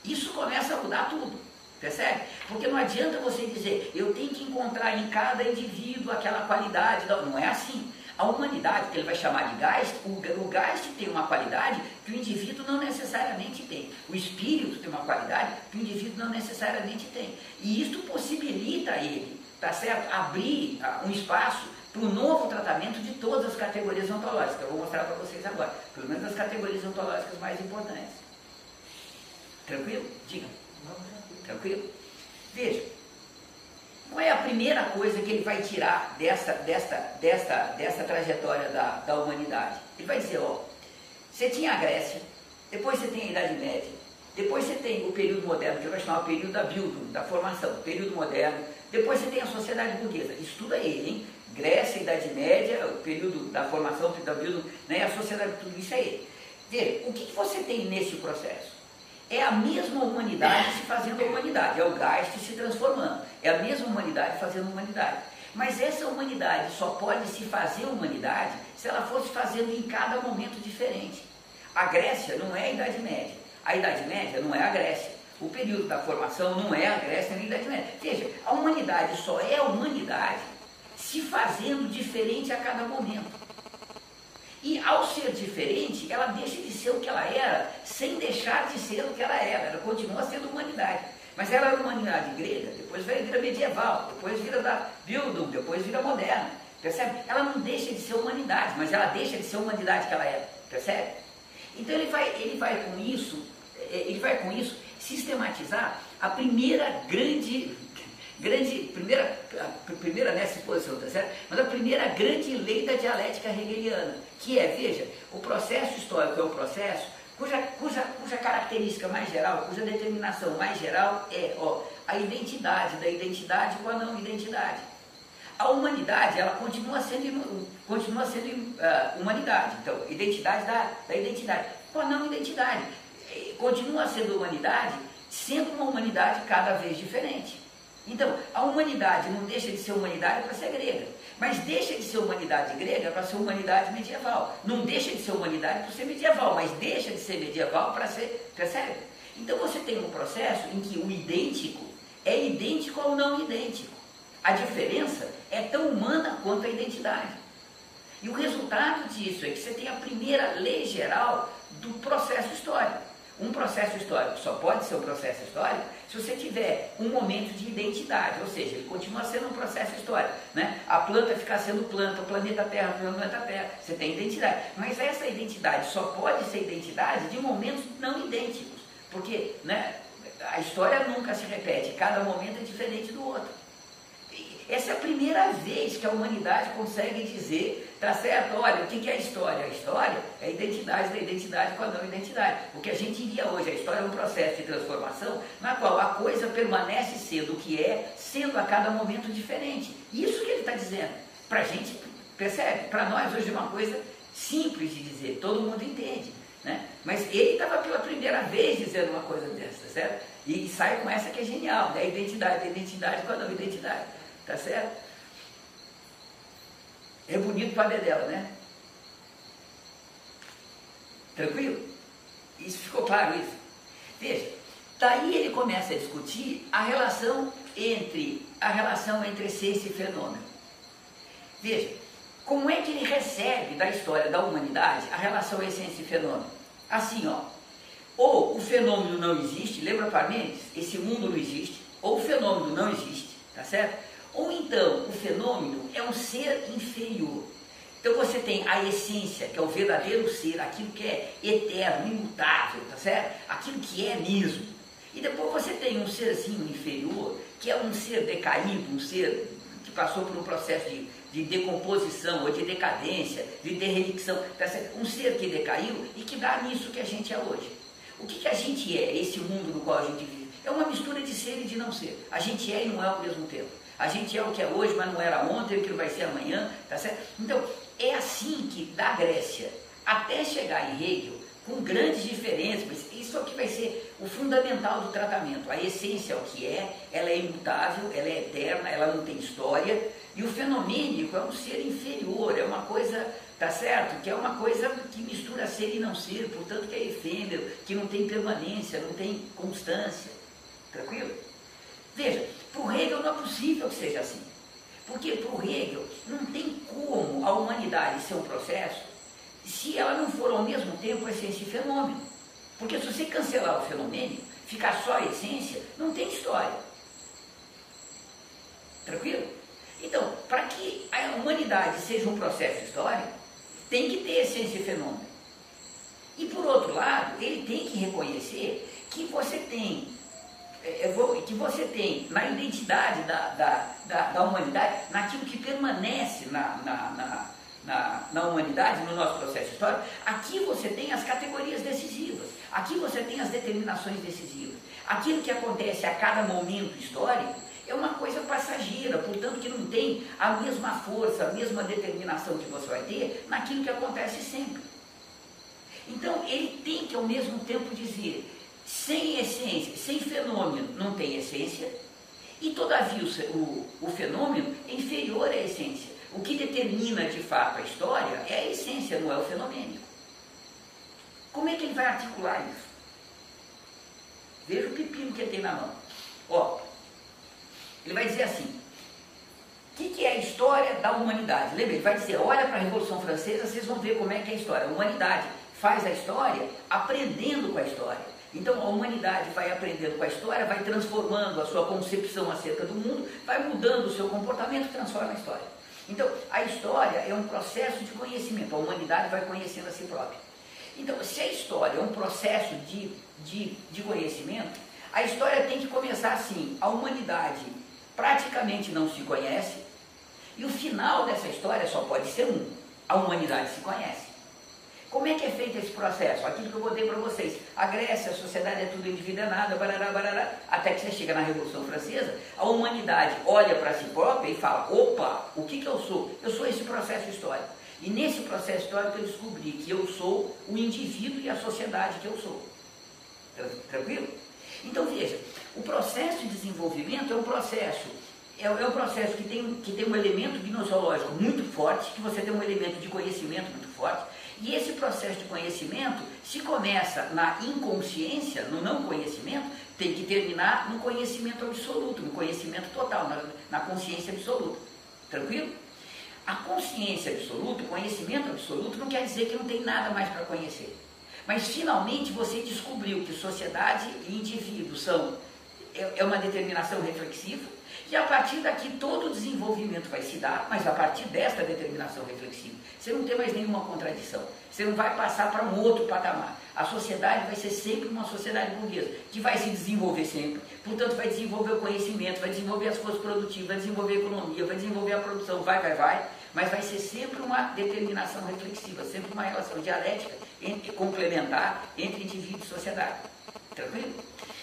Isso começa a mudar tudo. Percebe? Porque não adianta você dizer, eu tenho que encontrar em cada indivíduo aquela qualidade. Não é assim. A humanidade, que ele vai chamar de Geist, o Geist tem uma qualidade que o indivíduo não necessariamente tem. O espírito tem uma qualidade que o indivíduo não necessariamente tem. E isto possibilita a ele, tá certo? Abrir um espaço para o novo tratamento de todas as categorias ontológicas. Eu vou mostrar para vocês agora. Pelo menos as categorias ontológicas mais importantes. Tranquilo? Diga. Tranquilo? Veja, qual é a primeira coisa que ele vai tirar dessa trajetória da humanidade? Ele vai dizer, ó, você tinha a Grécia, depois você tem a Idade Média, depois você tem o período moderno, que ele vai chamar o período da Bildung, da formação, período moderno, depois você tem a sociedade burguesa. Estuda ele, hein? Grécia, Idade Média, o período da formação, o período da Bildung, né? A sociedade, tudo isso é ele. Veja, o que você tem nesse processo? É a mesma humanidade se fazendo humanidade, é o Geist se transformando, é a mesma humanidade fazendo humanidade. Mas essa humanidade só pode se fazer humanidade se ela fosse fazendo em cada momento diferente. A Grécia não é a Idade Média, a Idade Média não é a Grécia, o período da formação não é a Grécia nem a Idade Média. Veja, a humanidade só é humanidade se fazendo diferente a cada momento. E ao ser diferente, ela deixa de ser o que ela era, sem deixar de ser o que ela era. Ela continua sendo humanidade. Mas ela era humanidade grega, depois vira medieval, depois vira da Bildung, depois vira moderna. Percebe? Ela não deixa de ser humanidade, mas ela deixa de ser a humanidade que ela era. Percebe? Então ele vai com isso sistematizar a primeira nessa exposição, tá certo? Mas a primeira grande lei da dialética hegeliana, que é, veja, o processo histórico é um processo cuja característica mais geral, cuja determinação mais geral é a identidade, da identidade com a não identidade. A humanidade, ela continua sendo humanidade, então, identidade da identidade, com a não identidade. Continua sendo humanidade, sendo uma humanidade cada vez diferente. Então, a humanidade não deixa de ser humanidade para ser grega, mas deixa de ser humanidade grega para ser humanidade medieval. Não deixa de ser humanidade para ser medieval, mas deixa de ser medieval para ser... Percebe? Então você tem um processo em que o idêntico é idêntico ao não idêntico. A diferença é tão humana quanto a identidade. E o resultado disso é que você tem a primeira lei geral do processo histórico. Um processo histórico só pode ser um processo histórico se você tiver um momento de identidade, ou seja, ele continua sendo um processo histórico, né? A planta fica sendo planta, o planeta Terra, você tem identidade. Mas essa identidade só pode ser identidade de momentos não idênticos, porque, né, a história nunca se repete, cada momento é diferente do outro. Essa é a primeira vez que a humanidade consegue dizer, tá certo, olha, o que é a história? A história é a identidade da identidade com a não identidade. O que a gente diria hoje, a história é um processo de transformação na qual a coisa permanece sendo o que é, sendo a cada momento diferente. Isso que ele está dizendo. Para a gente, percebe? Para nós hoje é uma coisa simples de dizer, todo mundo entende, né? Mas ele estava pela primeira vez dizendo uma coisa dessa, certo? E sai com essa que é genial, né? A identidade com a não identidade, tá certo? É bonito para a dela, né? Tranquilo? Isso ficou claro isso? Veja, daí ele começa a discutir a relação entre essência e fenômeno. Veja, como é que ele recebe da história da humanidade a relação essência e fenômeno? Assim, ó, ou o fenômeno não existe, lembra Parmênides? Esse mundo não existe, ou o fenômeno não existe, tá certo? Ou então, o fenômeno é um ser inferior. Então você tem a essência, que é o verdadeiro ser, aquilo que é eterno, imutável, tá certo? Aquilo que é mesmo. E depois você tem um serzinho inferior, que é um ser decaído, um ser que passou por um processo de decomposição ou de decadência, de derrelicção, tá certo? Um ser que decaiu e que dá nisso que a gente é hoje. O que a gente é, esse mundo no qual a gente vive? É uma mistura de ser e de não ser. A gente é e não é ao mesmo tempo. A gente é o que é hoje, mas não era ontem, o que vai ser amanhã, tá certo? Então, é assim que, da Grécia até chegar em Hegel, com grandes diferenças, mas isso aqui vai ser o fundamental do tratamento. A essência é o que é, ela é imutável, ela é eterna, ela não tem história, e o fenomênico é um ser inferior, é uma coisa, tá certo? Que é uma coisa que mistura ser e não ser, portanto que é efêmero, que não tem permanência, não tem constância. Tranquilo? Veja, para o Hegel não é possível que seja assim. Porque para o Hegel não tem como a humanidade ser um processo se ela não for ao mesmo tempo essência e fenômeno. Porque se você cancelar o fenômeno, ficar só a essência, não tem história. Tranquilo? Então, para que a humanidade seja um processo histórico, tem que ter essência e fenômeno. E por outro lado, ele tem que reconhecer que você tem na identidade da humanidade, naquilo que permanece na humanidade, no nosso processo histórico, aqui você tem as categorias decisivas, aqui você tem as determinações decisivas. Aquilo que acontece a cada momento histórico é uma coisa passageira, portanto que não tem a mesma força, a mesma determinação que você vai ter naquilo que acontece sempre. Então ele tem que ao mesmo tempo dizer, sem essência, sem fenômeno não tem essência, e todavia o fenômeno é inferior à essência. O que determina de fato a história é a essência, não é o fenomênico. Como é que ele vai articular isso? Veja o pepino que ele tem na mão. Ó, ele vai dizer assim, o que é a história da humanidade? Lembra, ele vai dizer, olha para a Revolução Francesa, vocês vão ver como é que é a história. A humanidade faz a história aprendendo com a história. Então a humanidade vai aprendendo com a história, vai transformando a sua concepção acerca do mundo, vai mudando o seu comportamento, transforma a história. Então a história é um processo de conhecimento, a humanidade vai conhecendo a si própria. Então se a história é um processo de conhecimento, a história tem que começar assim, a humanidade praticamente não se conhece, e o final dessa história só pode ser um, a humanidade se conhece. Como é que é feito esse processo? Aquilo que eu botei para vocês. A Grécia, a sociedade é tudo individuada, barará, barará, até que você chega na Revolução Francesa, a humanidade olha para si própria e fala, opa, o que eu sou? Eu sou esse processo histórico. E nesse processo histórico eu descobri que eu sou o indivíduo e a sociedade que eu sou. Tranquilo? Então veja, o processo de desenvolvimento é um processo que tem um elemento gnoseológico muito forte, que você tem um elemento de conhecimento muito forte, e esse processo de conhecimento, se começa na inconsciência, no não conhecimento, tem que terminar no conhecimento absoluto, no conhecimento total, na consciência absoluta. Tranquilo? A consciência absoluta, o conhecimento absoluto, não quer dizer que não tem nada mais para conhecer. Mas finalmente você descobriu que sociedade e indivíduo é uma determinação reflexiva, e a partir daqui todo o desenvolvimento vai se dar, mas a partir desta determinação reflexiva. Você não tem mais nenhuma contradição. Você não vai passar para um outro patamar. A sociedade vai ser sempre uma sociedade burguesa, que vai se desenvolver sempre. Portanto, vai desenvolver o conhecimento, vai desenvolver as forças produtivas, vai desenvolver a economia, vai desenvolver a produção, vai. Mas vai ser sempre uma determinação reflexiva, sempre uma relação dialética complementar entre indivíduo e sociedade. Tranquilo?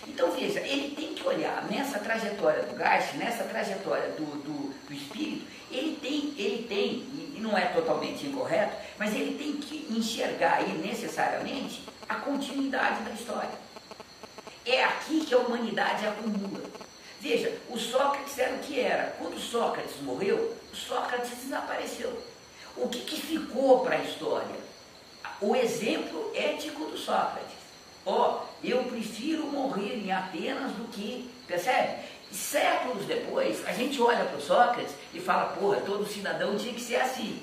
Então veja, ele tem que olhar nessa trajetória do Geist, nessa trajetória do espírito, ele tem, e não é totalmente incorreto, mas ele tem que enxergar aí necessariamente a continuidade da história. É aqui que a humanidade acumula. Veja, o Sócrates era o que era. Quando Sócrates morreu, Sócrates desapareceu. O que ficou para a história? O exemplo ético do Sócrates. Eu prefiro morrer em Atenas do que... Percebe? E séculos depois, a gente olha para o Sócrates e fala, porra, todo cidadão tinha que ser assim.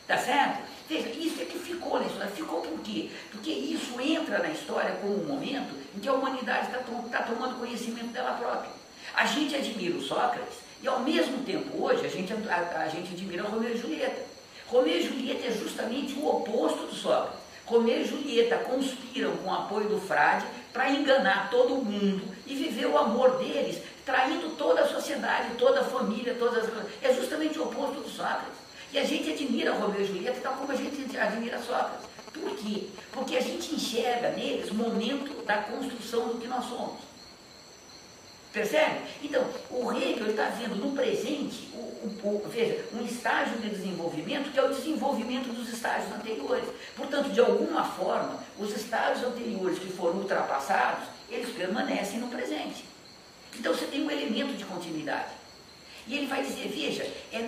Tá certo? Veja, isso é que ficou na história. Ficou por quê? Porque isso entra na história como um momento em que a humanidade está tomando conhecimento dela própria. A gente admira o Sócrates e, ao mesmo tempo, hoje, a gente admira Romeu e Julieta. Romeu e Julieta é justamente o oposto do Sócrates. Romeu e Julieta conspiram com o apoio do frade para enganar todo mundo e viver o amor deles, traindo toda a sociedade, toda a família, todas as... É justamente o oposto do Sócrates. E a gente admira Romeu e Julieta tal como a gente admira Sócrates. Por quê? Porque a gente enxerga neles o momento da construção do que nós somos. Percebe? Então, o Hegel está vendo no presente, veja, um estágio de desenvolvimento que é o desenvolvimento dos estágios anteriores. Portanto, de alguma forma, os estágios anteriores que foram ultrapassados, eles permanecem no presente. Então, você tem um elemento de continuidade. E ele vai dizer, veja, é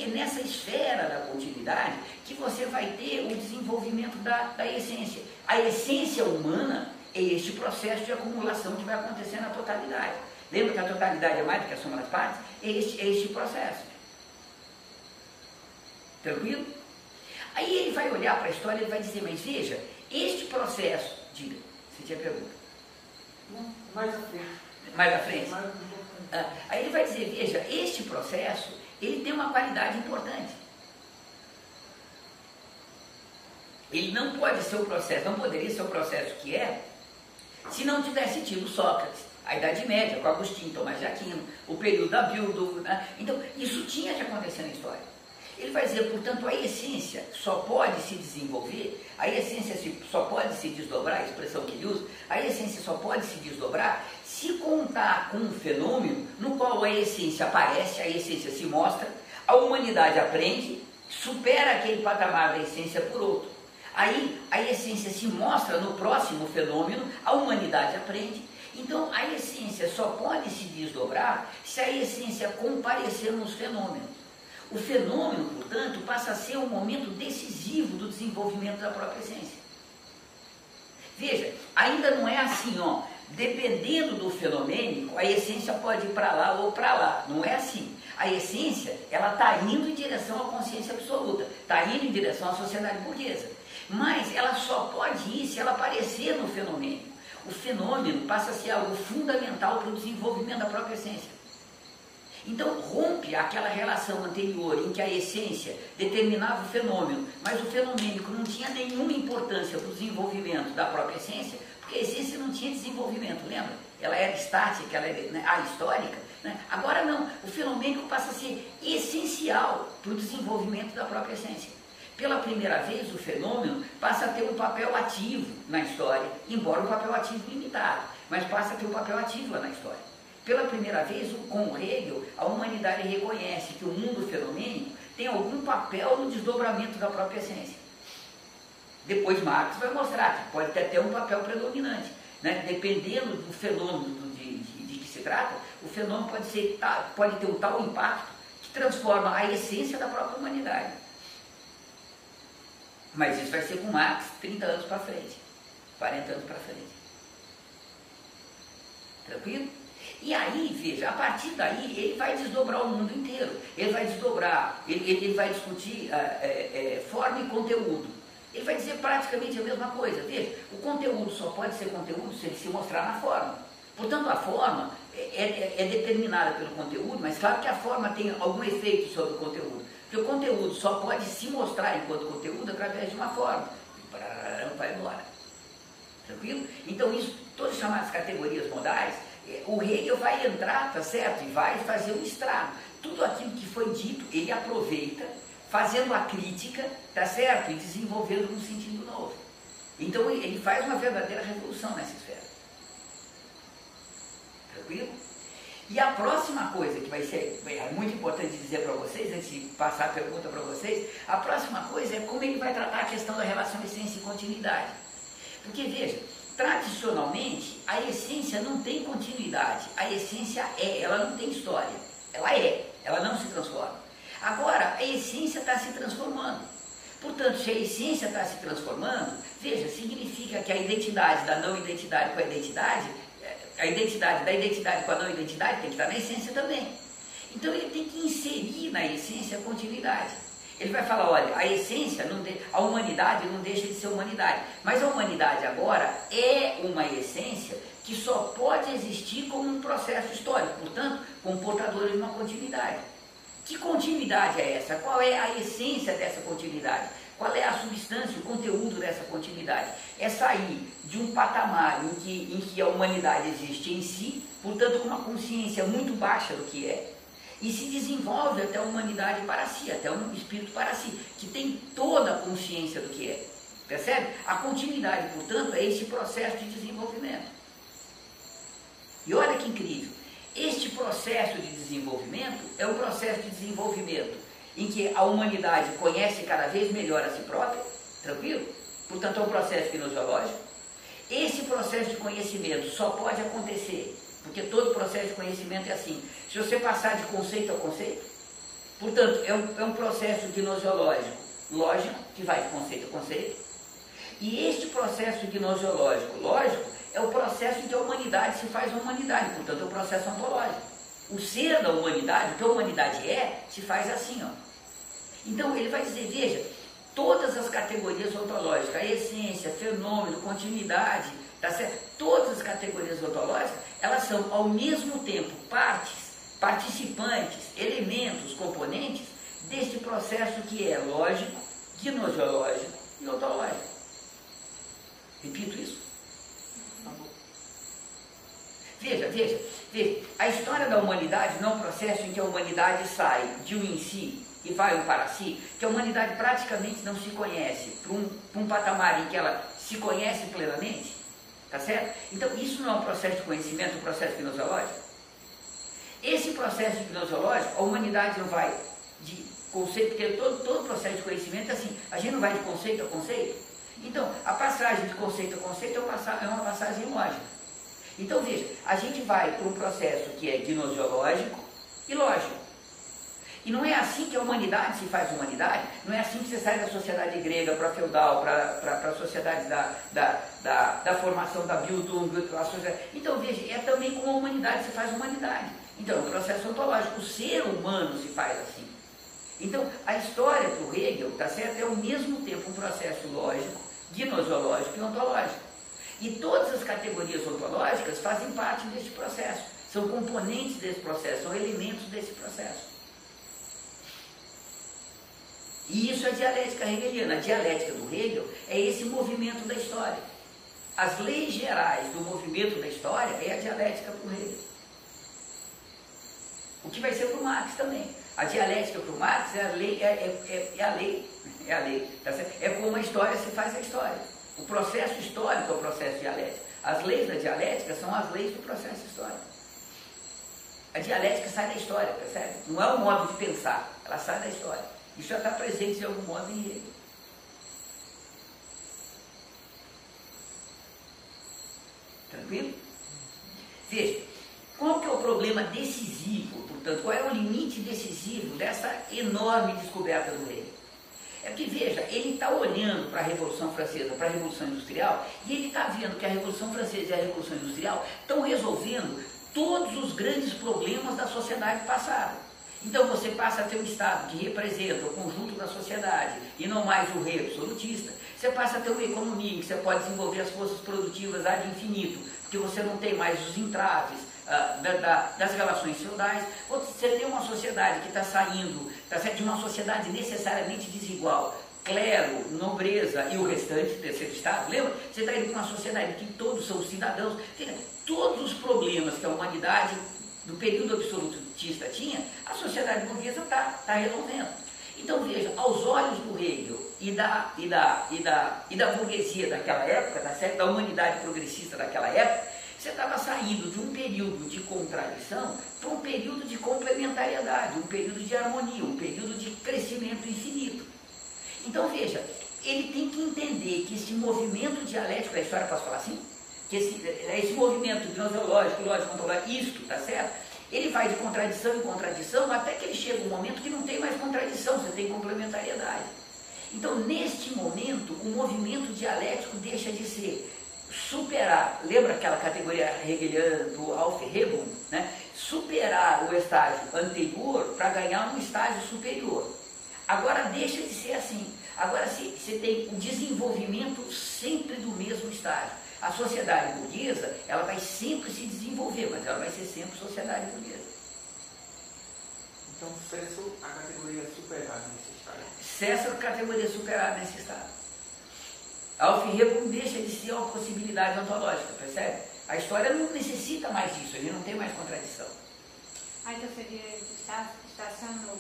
nessa esfera da continuidade que você vai ter o desenvolvimento da essência. A essência humana é este processo de acumulação que vai acontecer na totalidade. Lembra que a totalidade é mais do que a soma das partes? É este processo. Tranquilo? Aí ele vai olhar para a história e ele vai dizer, mas veja, este processo... Diga, você tinha pergunta? Não, mais à frente. Mais à frente? Aí ele vai dizer, veja, este processo, ele tem uma qualidade importante. Ele não pode ser o processo, não poderia ser o processo que é, se não tivesse tido Sócrates, a Idade Média, com Agostinho, Tomás de Aquino, o período da Bildung, né? Então, isso tinha que acontecer na história. Ele vai dizer, portanto, a essência só pode se desenvolver, a essência só pode se desdobrar, a expressão que ele usa, a essência só pode se desdobrar se contar com um fenômeno no qual a essência aparece, a essência se mostra, a humanidade aprende, supera aquele patamar da essência por outro. Aí a essência se mostra no próximo fenômeno, a humanidade aprende. Então a essência só pode se desdobrar se a essência comparecer nos fenômenos. O fenômeno, portanto, passa a ser um momento decisivo do desenvolvimento da própria essência. Veja, ainda não é assim, dependendo do fenomênico, a essência pode ir para lá ou para lá. Não é assim. A essência, ela está indo em direção à consciência absoluta, está indo em direção à sociedade burguesa. Mas ela só pode ir se ela aparecer no fenomênico. O fenômeno passa a ser algo fundamental para o desenvolvimento da própria essência. Então rompe aquela relação anterior em que a essência determinava o fenômeno, mas o fenomênico não tinha nenhuma importância para o desenvolvimento da própria essência, porque a essência não tinha desenvolvimento, lembra? Ela era estática, ela era ahistórica, né? Agora não, o fenomênico passa a ser essencial para o desenvolvimento da própria essência. Pela primeira vez, o fenômeno passa a ter um papel ativo na história, embora um papel ativo limitado, mas passa a ter um papel ativo lá na história. Pela primeira vez, com Hegel, a humanidade reconhece que o mundo fenomênico tem algum papel no desdobramento da própria essência. Depois Marx vai mostrar que pode ter até um papel predominante, né? Dependendo do fenômeno de que se trata, o fenômeno pode ter um tal impacto que transforma a essência da própria humanidade. Mas isso vai ser com Marx 30 anos para frente, 40 anos para frente. Tranquilo? E aí, veja, a partir daí, ele vai desdobrar o mundo inteiro. Ele vai desdobrar, ele vai discutir forma e conteúdo. Ele vai dizer praticamente a mesma coisa. Veja, o conteúdo só pode ser conteúdo se ele se mostrar na forma. Portanto, a forma é determinada pelo conteúdo, mas claro que a forma tem algum efeito sobre o conteúdo. Porque o conteúdo só pode se mostrar enquanto conteúdo através de uma forma. E vai embora. Tranquilo? Então, isso, todas as chamadas categorias modais, o Hegel vai entrar, tá certo? E vai fazer um estrago. Tudo aquilo que foi dito, ele aproveita, fazendo a crítica, tá certo? E desenvolvendo um sentido novo. Então, ele faz uma verdadeira revolução nessa esfera. Tranquilo? E a próxima coisa que vai ser muito importante dizer para vocês, antes de passar a pergunta para vocês, a próxima coisa é como ele vai tratar a questão da relação essência e continuidade. Porque, veja, tradicionalmente, a essência não tem continuidade. A essência ela não tem história. Ela não se transforma. Agora, a essência está se transformando. Portanto, se a essência está se transformando, veja, significa que a identidade da não identidade com a identidade da identidade com a não identidade tem que estar na essência também. Então ele tem que inserir na essência a continuidade. Ele vai falar, olha, a essência, a humanidade não deixa de ser humanidade, mas a humanidade agora é uma essência que só pode existir como um processo histórico, portanto, como portadora de uma continuidade. Que continuidade é essa? Qual é a essência dessa continuidade? Qual é a substância, o conteúdo dessa continuidade? É sair de um patamar em que a humanidade existe em si, portanto com uma consciência muito baixa do que é, e se desenvolve até a humanidade para si, até um espírito para si, que tem toda a consciência do que é. Percebe? A continuidade, portanto, é esse processo de desenvolvimento. E olha que incrível, este processo de desenvolvimento é um processo de desenvolvimento em que a humanidade conhece cada vez melhor a si própria, tranquilo? Portanto, é um processo gnoseológico. Esse processo de conhecimento só pode acontecer, porque todo processo de conhecimento é assim, se você passar de conceito a conceito. Portanto, é um processo gnoseológico, lógico, que vai de conceito a conceito. E este processo gnoseológico, lógico, é o processo em que a humanidade se faz humanidade, portanto, é o processo ontológico. O ser da humanidade, o que a humanidade se faz assim, ó. Então, ele vai dizer, veja, todas as categorias ontológicas, a essência, fenômeno, continuidade, tá certo? Todas as categorias ontológicas, elas são, ao mesmo tempo, partes, participantes, elementos, componentes deste processo que é lógico, gnoseológico e ontológico. Repito isso. Veja, a história da humanidade não é um processo em que a humanidade sai de um em si e vai um para si, que a humanidade praticamente não se conhece, para um patamar em que ela se conhece plenamente, tá certo? Então, isso não é um processo de conhecimento, um processo gnoseológico? Esse processo gnoseológico, a humanidade não vai de conceito, porque todo processo de conhecimento é assim, a gente não vai de conceito a conceito. Então, a passagem de conceito a conceito é uma passagem lógica. Então, veja, a gente vai para um processo que é gnoseológico e lógico. E não é assim que a humanidade se faz humanidade, não é assim que você sai da sociedade grega para a feudal, para a sociedade da formação da Bildung. Então, veja, é também como a humanidade se faz humanidade. Então, é um processo ontológico, o ser humano se faz assim. Então, a história para o Hegel, tá certo, é ao mesmo tempo um processo lógico, gnoseológico e ontológico. E todas as categorias ontológicas fazem parte deste processo, são componentes desse processo, são elementos desse processo. E isso é a dialética hegeliana. A dialética do Hegel é esse movimento da história. As leis gerais do movimento da história é a dialética para o Hegel. O que vai ser para o Marx também. A dialética para o Marx é a lei, é a lei. Tá certo? É como a história se faz a história. O processo histórico é o processo dialético. As leis da dialética são as leis do processo histórico. A dialética sai da história, percebe? Não é um modo de pensar, ela sai da história. Isso já está presente de algum modo em Hegel. Tranquilo? Veja, qual que é o problema decisivo, portanto, qual é o limite decisivo dessa enorme descoberta do Hegel? É que, veja, ele está olhando para a Revolução Francesa, para a Revolução Industrial, e ele está vendo que a Revolução Francesa e a Revolução Industrial estão resolvendo todos os grandes problemas da sociedade passada. Então você passa a ter um Estado que representa o conjunto da sociedade, e não mais o rei absolutista. Você passa a ter uma economia em que você pode desenvolver as forças produtivas ad infinito, porque você não tem mais os entraves das relações feudais. Você tem uma sociedade que está saindo de uma sociedade necessariamente desigual, clero, nobreza e o restante, terceiro estado, lembra? Você está indo para uma sociedade em que todos são cidadãos. Todos os problemas que a humanidade do período absolutista tinha, a sociedade burguesa está resolvendo. Então veja, aos olhos do Hegel e da burguesia daquela época, da humanidade progressista daquela época, você estava saindo de um período de contradição para um período de complementariedade, um período de harmonia, um período de crescimento infinito. Então veja, ele tem que entender que esse movimento dialético da história, posso falar assim? Que esse movimento gnoseológico, lógico, ontológico, isto, tá certo? Ele vai de contradição em contradição até que ele chega um momento que não tem mais contradição, você tem complementariedade. Então, neste momento, o movimento dialético deixa de ser superar, lembra aquela categoria hegeliana do Aufhebung, né? Superar o estágio anterior para ganhar um estágio superior. Agora deixa de ser assim. Agora você tem o desenvolvimento sempre do mesmo estágio. A sociedade burguesa, ela vai sempre se desenvolver, mas ela vai ser sempre sociedade burguesa. Então, cessa a categoria superada nesse estágio. Cessa a categoria superada nesse estado. Aufhebung deixa de ser uma possibilidade ontológica, percebe? A história não necessita mais disso, ele não tem mais contradição. Então seria estacionou.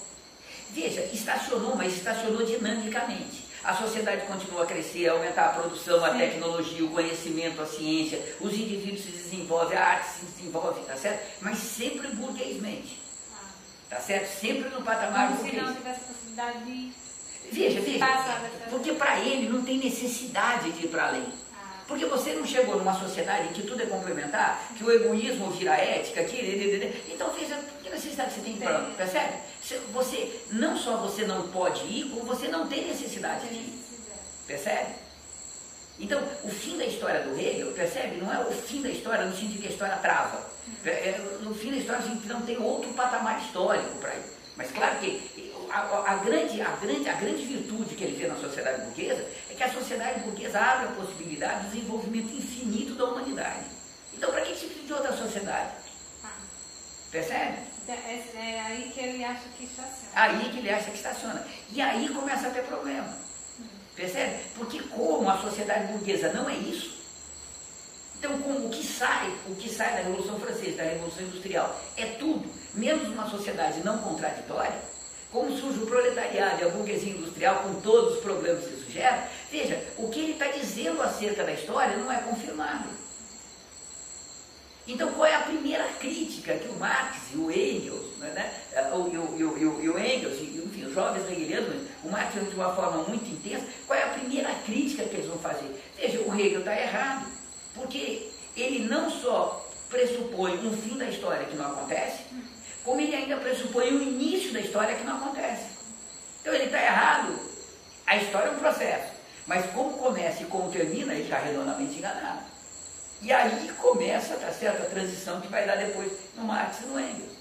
Veja, estacionou, mas estacionou dinamicamente. A sociedade continua a crescer, a aumentar a produção, a tecnologia, o conhecimento, a ciência, os indivíduos se desenvolvem, a arte se desenvolve, tá certo? Mas sempre burguesmente, tá certo? Sempre no patamar Como burguês. se não tivesse possibilidade de... Veja, passar, porque para ele não tem necessidade de ir para além. Porque você não chegou numa sociedade em que tudo é complementar, que o egoísmo vira ética, então veja, que necessidade você tem para, percebe? Você, não só você não pode ir, como você não tem necessidade de ir, percebe? Então, o fim da história do Hegel, percebe? Não é o fim da história no sentido que a história trava. No fim da história, a gente não tem outro patamar histórico para ir. Mas claro que a grande virtude que ele vê na sociedade burguesa é que a sociedade burguesa abre a possibilidade do desenvolvimento infinito da humanidade. Então, para que se precisa de outra sociedade? Percebe? É aí que ele acha que estaciona. Aí que ele acha que estaciona. E aí começa a ter problema. Percebe? Porque como a sociedade burguesa não é isso, então como o que sai da Revolução Francesa, da Revolução Industrial, é tudo, menos uma sociedade não contraditória, como surge o proletariado e a burguesia industrial com todos os problemas que isso gera, veja, o que ele está dizendo acerca da história não é confirmado. Então, qual é a primeira crítica que o Marx e o Engels, né, e o Engels, enfim, os jovens hegelianos, o Marx de uma forma muito intensa, qual é a primeira crítica que eles vão fazer? Veja, o Hegel está errado, porque ele não só pressupõe um fim da história que não acontece, como ele ainda pressupõe o início da história que não acontece. Então ele está errado. A história é um processo, mas como começa e como termina, ele está redondamente enganado. E aí começa, tá certo, a transição que vai dar depois no Marx e no Engels.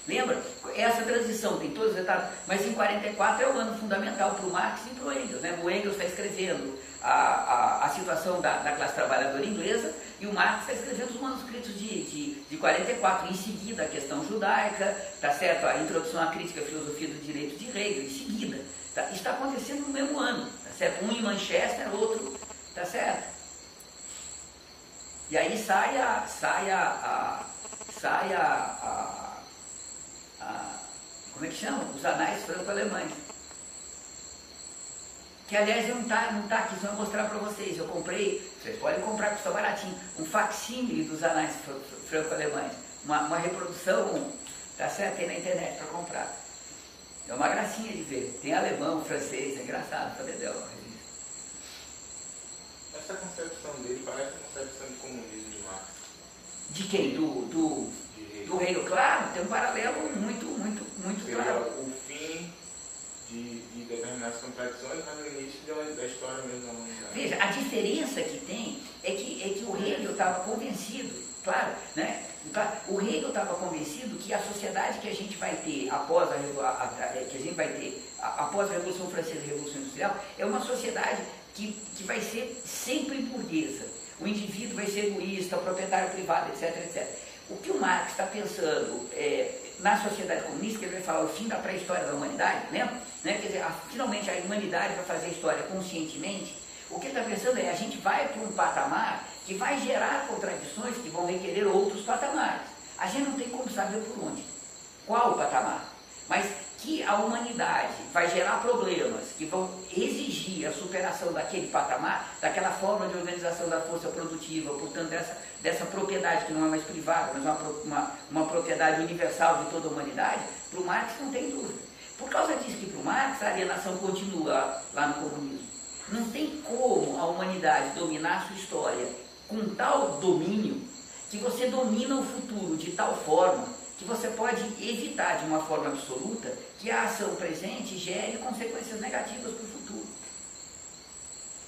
Lembra? Essa transição tem todas as etapas, mas em 44 é o ano fundamental para o Marx e para o Engels. Né? O Engels está escrevendo a situação da classe trabalhadora inglesa e o Marx está escrevendo os manuscritos de 44. Em seguida, a questão judaica, tá certo? A introdução à crítica à filosofia do direito de Hegel, em seguida. Tá? Isso está acontecendo no mesmo ano, tá certo? Um em Manchester, outro, tá certo? E aí sai como é que chama? Os anais franco-alemães. Que aliás não tá aqui, só vou mostrar para vocês. Eu comprei, vocês podem comprar, custa baratinho, um facsímile dos anais franco-alemães. Uma reprodução, tá certo? Tem na internet para comprar. É uma gracinha de ver. Tem alemão, francês, é engraçado, tá vendo? Essa concepção dele parece a concepção de comunismo de Marx. De quem? Do Hegel, claro, tem um paralelo muito claro. O fim de determinadas contradições, mas o início da história mesmo da humanidade. Veja, a diferença que tem é que o Hegel estava convencido, claro, né? O Hegel estava convencido que a sociedade que a gente vai ter após a Revolução Francesa e a Revolução Industrial é uma sociedade que vai ser sempre burguesa. O indivíduo vai ser egoísta, proprietário privado, etc, etc. O que o Marx está pensando na sociedade comunista, que ele vai falar o fim da pré-história da humanidade, lembra? Né? Quer dizer, finalmente a humanidade vai fazer a história conscientemente. O que ele está pensando é, a gente vai para um patamar que vai gerar contradições que vão requerer outros patamares. A gente não tem como saber por onde. Qual o patamar? Mas que a humanidade vai gerar problemas que vão exigir a superação daquele patamar, daquela forma de organização da força produtiva, portanto, dessa propriedade que não é mais privada, mas uma propriedade universal de toda a humanidade, para o Marx não tem dúvida. Por causa disso que para o Marx a alienação continua lá no comunismo. Não tem como a humanidade dominar a sua história com tal domínio que você domina o futuro de tal forma que você pode evitar de uma forma absoluta que a ação presente gere consequências negativas para o futuro.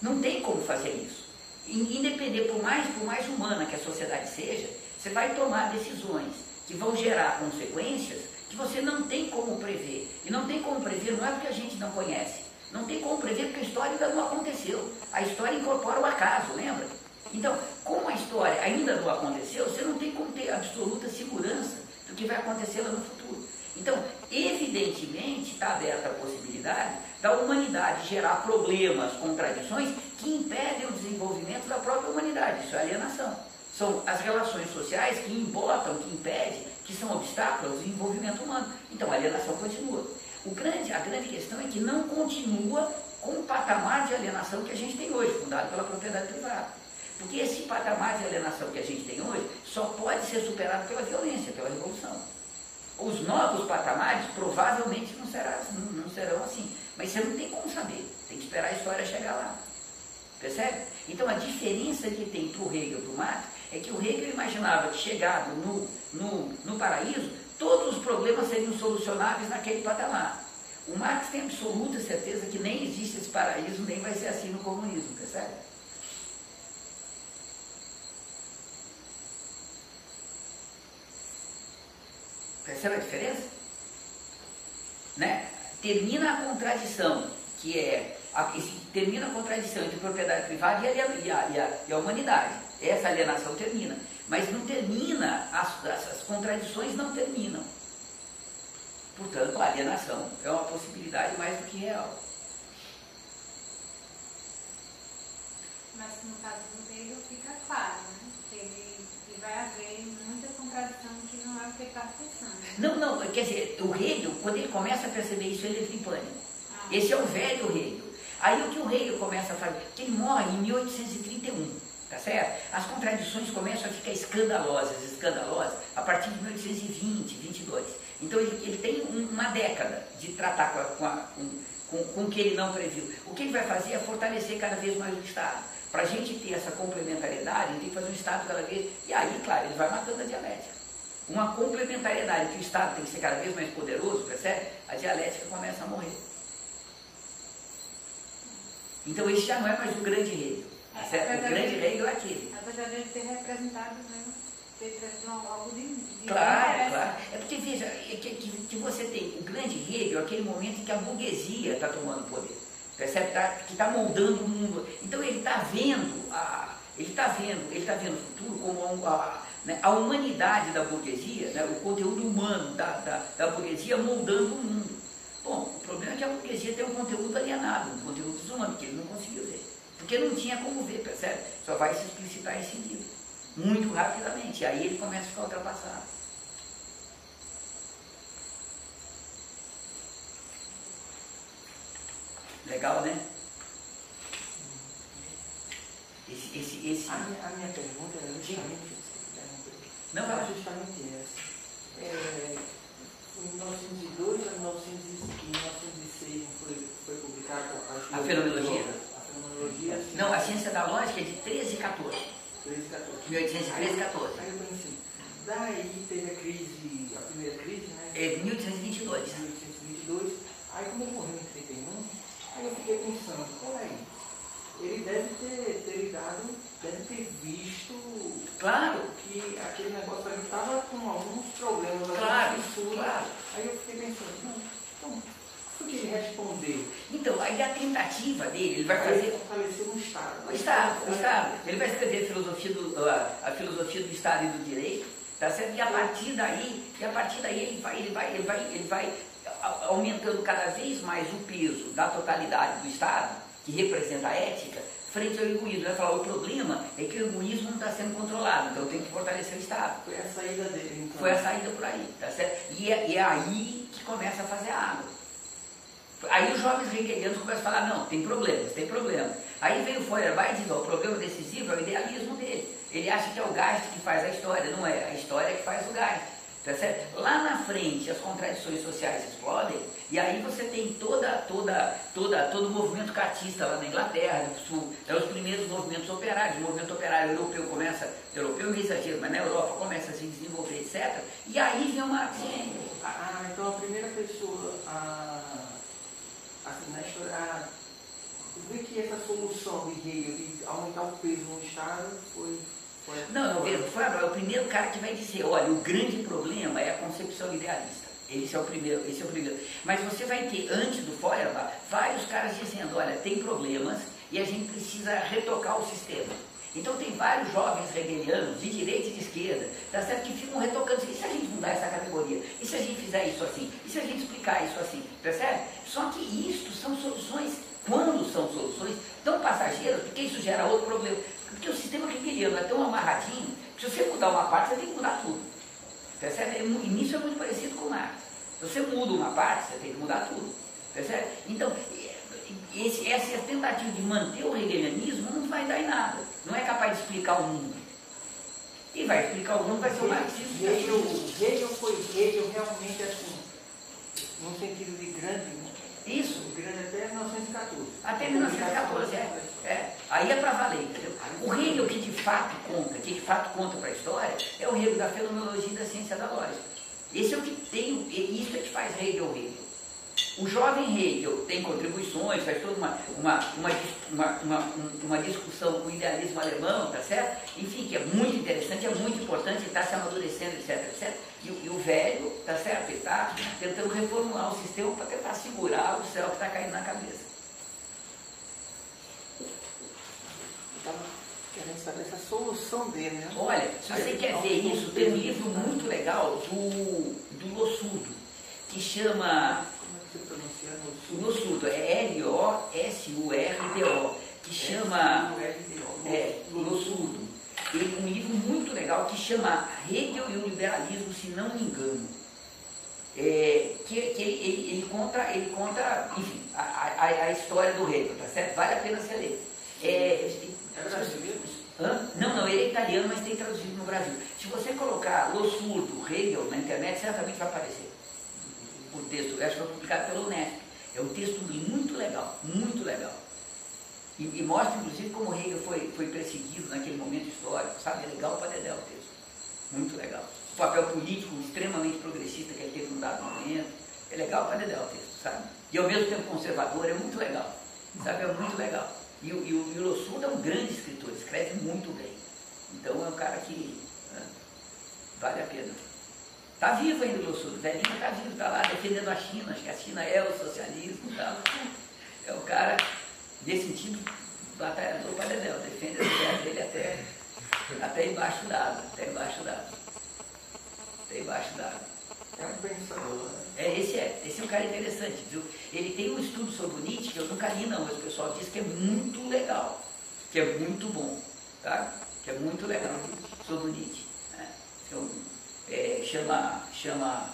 Não tem como fazer isso. Independente, por mais humana que a sociedade seja, você vai tomar decisões que vão gerar consequências que você não tem como prever. E não tem como prever não é porque a gente não conhece. Não tem como prever porque a história ainda não aconteceu. A história incorpora o acaso, lembra? Então, como a história ainda não aconteceu, você não tem como ter absoluta segurança do que vai acontecer lá no futuro. Então, evidentemente, está aberta a possibilidade da humanidade gerar problemas, contradições que impedem o desenvolvimento da própria humanidade. Isso é alienação. São as relações sociais que embotam, que impedem, que são obstáculos ao desenvolvimento humano. Então, a alienação continua. A grande questão é que não continua com o patamar de alienação que a gente tem hoje, fundado pela propriedade privada. Porque esse patamar de alienação que a gente tem hoje só pode ser superado pela violência, pela revolução. Os novos patamares provavelmente não serão assim. Mas você não tem como saber. Tem que esperar a história chegar lá. Percebe? Então a diferença que tem para o Hegel e para o Marx é que o Hegel imaginava que chegado no paraíso, todos os problemas seriam solucionáveis naquele patamar. O Marx tem absoluta certeza que nem existe esse paraíso, nem vai ser assim no comunismo, percebe? Percebe a diferença? Né? Termina a contradição, que é termina a contradição entre propriedade privada e a humanidade. Essa alienação termina. Mas não termina, as contradições não terminam. Portanto, a alienação é uma possibilidade mais do que real. Mas no caso do Hegel fica claro, né? Que vai haver muita contradição que não é o que ele está pensando. Não, quer dizer, o Hegel, quando ele começa a perceber isso, ele entra em pânico. Esse é o velho Hegel. Aí o que o Hegel começa a fazer? Que ele morre em 1831, tá certo? As contradições começam a ficar escandalosas a partir de 1820, 22. Então ele tem uma década de tratar com o que ele não previu. O que ele vai fazer é fortalecer cada vez mais o Estado. Para a gente ter essa complementariedade, ele tem que fazer um Estado cada vez... E aí, claro, ele vai matando a dialética. Uma complementariedade que o Estado tem que ser cada vez mais poderoso, percebe? A dialética começa a morrer. Então esse já não é mais o grande Hegel. O grande Hegel é aquele. Apesar de ele ter representado, né? Ter trazido algo de claro. É porque, veja, que você tem o grande Hegel, aquele momento em que a burguesia está tomando poder. Percebe? Que está moldando o mundo. Então ele está vendo o futuro como a humanidade da burguesia, né? O conteúdo humano da burguesia moldando o mundo. Bom, o problema é que a burguesia tem um conteúdo alienado, um conteúdo desumano, que ele não conseguiu ver. Porque não tinha como ver, percebe? Só vai se explicitar em seguida. Muito rapidamente. E aí ele começa a ficar ultrapassado. Legal, né? A minha pergunta era justamente não, era justamente essa. Em 1902 a 1906 foi publicado a fenomenologia. Sim. Não, a ciência da lógica é de 13 e 14. 1813 e 14. Aí eu pensei, daí teve a primeira crise, né? É 1822. 1822. Aí quando ele morreu em 31, aí eu fiquei pensando, peraí, ele deve ter visto claro que aquele negócio ali estava com alguns problemas, claro. Aí eu fiquei pensando, então, o que ele respondeu? Então, aí a tentativa dele, ele vai fazer... fortalecer um Estado. O Estado. Ele vai escrever a filosofia do Estado e do Direito, tá certo? E a partir daí ele vai aumentando cada vez mais o peso da totalidade do Estado, que representa a ética, frente ao egoísmo. Ele vai falar, o problema é que o egoísmo não está sendo controlado, então tem que fortalecer o Estado. Foi a saída dele, então. Foi a saída por aí, tá certo? E é aí que começa a fazer a água. Aí os jovens hegelianos começam a falar, não, tem problema. Aí vem o Feuerbach e diz, o problema decisivo é o idealismo dele. Ele acha que é o Geist que faz a história, não é a história que faz o Geist. Tá certo? Lá na frente as contradições sociais explodem e aí você tem todo o movimento cartista lá na Inglaterra, do Sul, os primeiros movimentos operários. O movimento operário europeu começa, europeu não é exagero, mas na Europa começa a se desenvolver, etc. E aí vem uma... Então a primeira pessoa na história, ver que essa solução de Hegel de aumentar o peso no Estado foi Não, foi o primeiro cara que vai dizer, olha, o grande problema é a concepção idealista. Esse é o primeiro. Mas você vai ter, antes do Feuerbach, vários caras dizendo, olha, tem problemas e a gente precisa retocar o sistema. Então tem vários jovens hegelianos, de direita e de esquerda, tá certo, que ficam retocando, e se a gente mudar essa categoria? E se a gente fizer isso assim? E se a gente explicar isso assim? Percebe? Só que isto são soluções, quando são soluções tão passageiras, porque isso gera outro problema. Porque o sistema hegeliano é tão amarradinho, que se você mudar uma parte, você tem que mudar tudo. Percebe? E nisso é muito parecido com Marx. Se você muda uma parte, você tem que mudar tudo. Percebe? Então, essa tentativa de manter o hegelianismo não vai dar em nada. Não é capaz de explicar o mundo. E vai explicar o mundo, vai ser o marxismo. Hegel realmente assim, num sentido de grande, isso. Grande até 1914. Até 1914, Aí é para valer, entendeu? O Hegel que de fato conta para a história, é o Hegel da fenomenologia e da ciência da lógica. Esse é o que tem, isso é que faz Hegel. O jovem Hegel tem contribuições, faz toda uma discussão com o idealismo alemão, tá certo? Enfim, que é muito interessante, é muito importante, ele está se amadurecendo, etc. E o velho, tá certo? Ele está tentando reformular o sistema para tentar segurar o céu que está caindo na cabeça. Estava querendo saber essa solução dele, né? Olha, se você quer ver isso, tem um livro muito legal do Lossurdo, que chama... Lossurdo, é L-O-S-U-R-D-O, que chama Lossurdo. Um livro muito legal que chama Hegel e o Liberalismo, se não me engano. Ele conta, enfim, a história do Hegel, tá certo? Vale a pena você ler. É brasileiro? Não, ele é italiano, mas tem traduzido no Brasil. Se você colocar Lossurdo, Hegel na internet, certamente vai aparecer o texto. Eu acho que foi publicado pela Unesp. É um texto muito legal, muito legal. E mostra, inclusive, como Hegel foi perseguido naquele momento histórico, sabe? É legal para dedéu o texto. Muito legal. O papel político extremamente progressista que ele teve num dado momento. É legal para dedéu o texto, sabe? E ao mesmo tempo conservador, é muito legal. Sabe? É muito legal. E o Lossurdo é um grande escritor, escreve muito bem. Então é um cara que vale a pena. Está vivo ainda o Lossurdo, o velhinho está vivo, está lá defendendo a China, acho que a China é o socialismo e tal. É o cara, nesse sentido, batalhador para dedéu, defende a ideia dele até embaixo d'água, É um pensador, né? Esse é um cara interessante, viu? Ele tem um estudo sobre o Nietzsche, que eu nunca li não, mas o pessoal diz que é muito legal, que é muito bom, tá? Que é muito legal sobre o Nietzsche. Né? Então, chama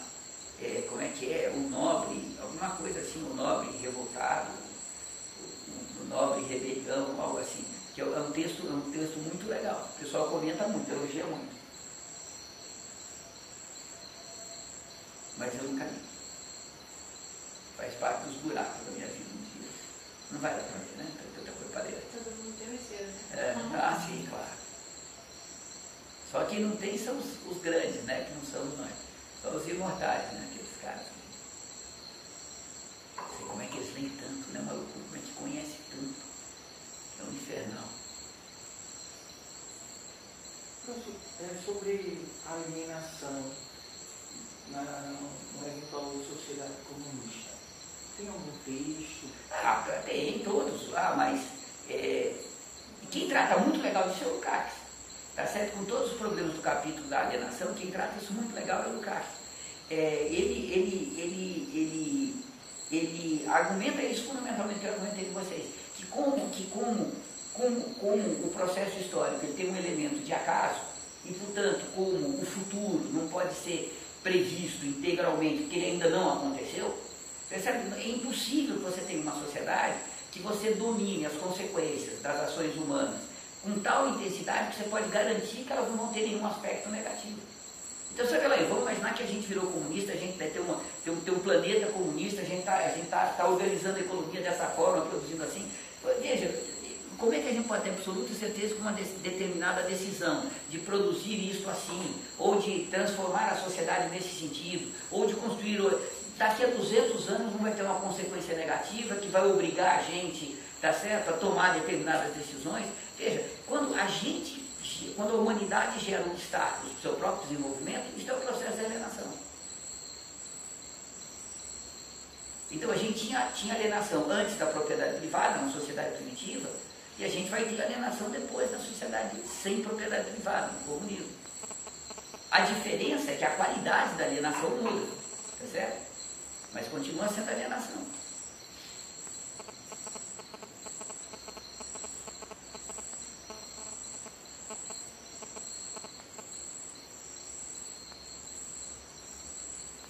como é que é? O nobre, alguma coisa assim, o nobre revoltado, o nobre rebelião, algo assim. Que é um texto muito legal. O pessoal comenta muito, elogia muito. Mas eu nunca li. Faz parte dos buracos da minha vida um dia. Não vai dar pra ver, né? Tem tanta coisa para ler. Todo mundo tem medo. Sim, claro. Só que não tem são os grandes, né? Que não somos nós. São os imortais, né? Aqueles caras. Não sei como é que eles leem tanto, né? Maluco, como é que conhece tanto. É um infernal. Sobre alienação no eventual sociedade comunista, tem algum texto? Tem todos. Mas quem trata muito legal disso é o Lukács. Tá certo? Com todos os problemas do capítulo da alienação, quem trata isso muito legal é o Lukács. Ele argumenta isso fundamentalmente que eu argumentei com vocês, que como o processo histórico ele tem um elemento de acaso, e portanto como o futuro não pode ser previsto integralmente, porque ele ainda não aconteceu, percebe? É impossível que você tenha uma sociedade que você domine as consequências das ações humanas com tal intensidade que você pode garantir que elas não vão ter nenhum aspecto negativo. Então, sabe lá, vamos imaginar que a gente virou comunista, a gente vai ter um planeta comunista, a gente tá organizando a economia dessa forma, produzindo assim. Veja, como é que a gente pode ter absoluta certeza que uma determinada decisão de produzir isso assim, ou de transformar a sociedade nesse sentido, ou de construir, daqui a 200 anos não vai ter uma consequência negativa que vai obrigar a gente, tá certo, a tomar determinadas decisões? Veja, quando a humanidade gera obstáculos para o seu próprio desenvolvimento, isso é o processo de alienação. Então a gente tinha alienação antes da propriedade privada, na sociedade primitiva, e a gente vai ter alienação depois na sociedade sem propriedade privada, no comunismo. A diferença é que a qualidade da alienação muda, tá certo? Mas continua sendo alienação.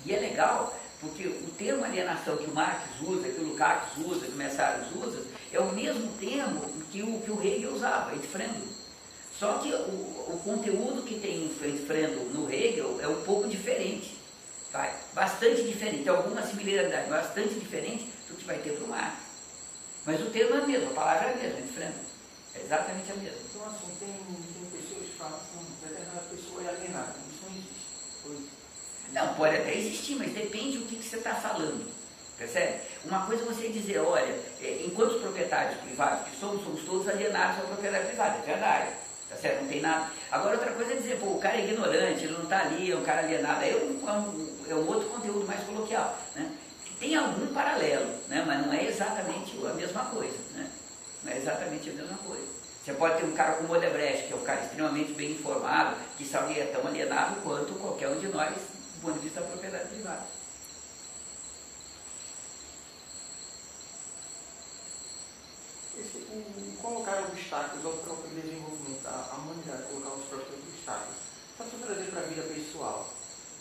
E é legal, porque o termo alienação que o Marx usa, que o Lukács usa, que o Messaros usa, é o mesmo termo que o Hegel usava, Entfremdung. Só que o conteúdo que tem Entfremdung no Hegel é um pouco diferente, vai, bastante diferente, tem alguma similaridade, bastante diferente do que vai ter para o Marx. Mas o termo é o mesmo, a palavra é a mesma, Entfremdung, é exatamente a mesma. Então, assim, tem pessoas que falam que determinada pessoa é alienada, isso não existe. Pois. Não, pode até existir, mas depende do que você está falando, percebe? Uma coisa é você dizer, olha, enquanto os proprietários privados que somos todos alienados à propriedade privada, é verdade, tá certo? Não tem nada. Agora outra coisa é dizer, pô, o cara é ignorante, ele não está ali, é um cara alienado, aí é um outro conteúdo mais coloquial, né? Tem algum paralelo, né? Mas não é exatamente a mesma coisa, né? Não é exatamente a mesma coisa. Você pode ter um cara como o Odebrecht, que é um cara extremamente bem informado, que sabe é tão alienado quanto qualquer um de nós, do ponto de vista da propriedade privada. Colocar obstáculos ao próprio desenvolvimento da humanidade, colocar os próprios obstáculos, só para trazer para a vida pessoal.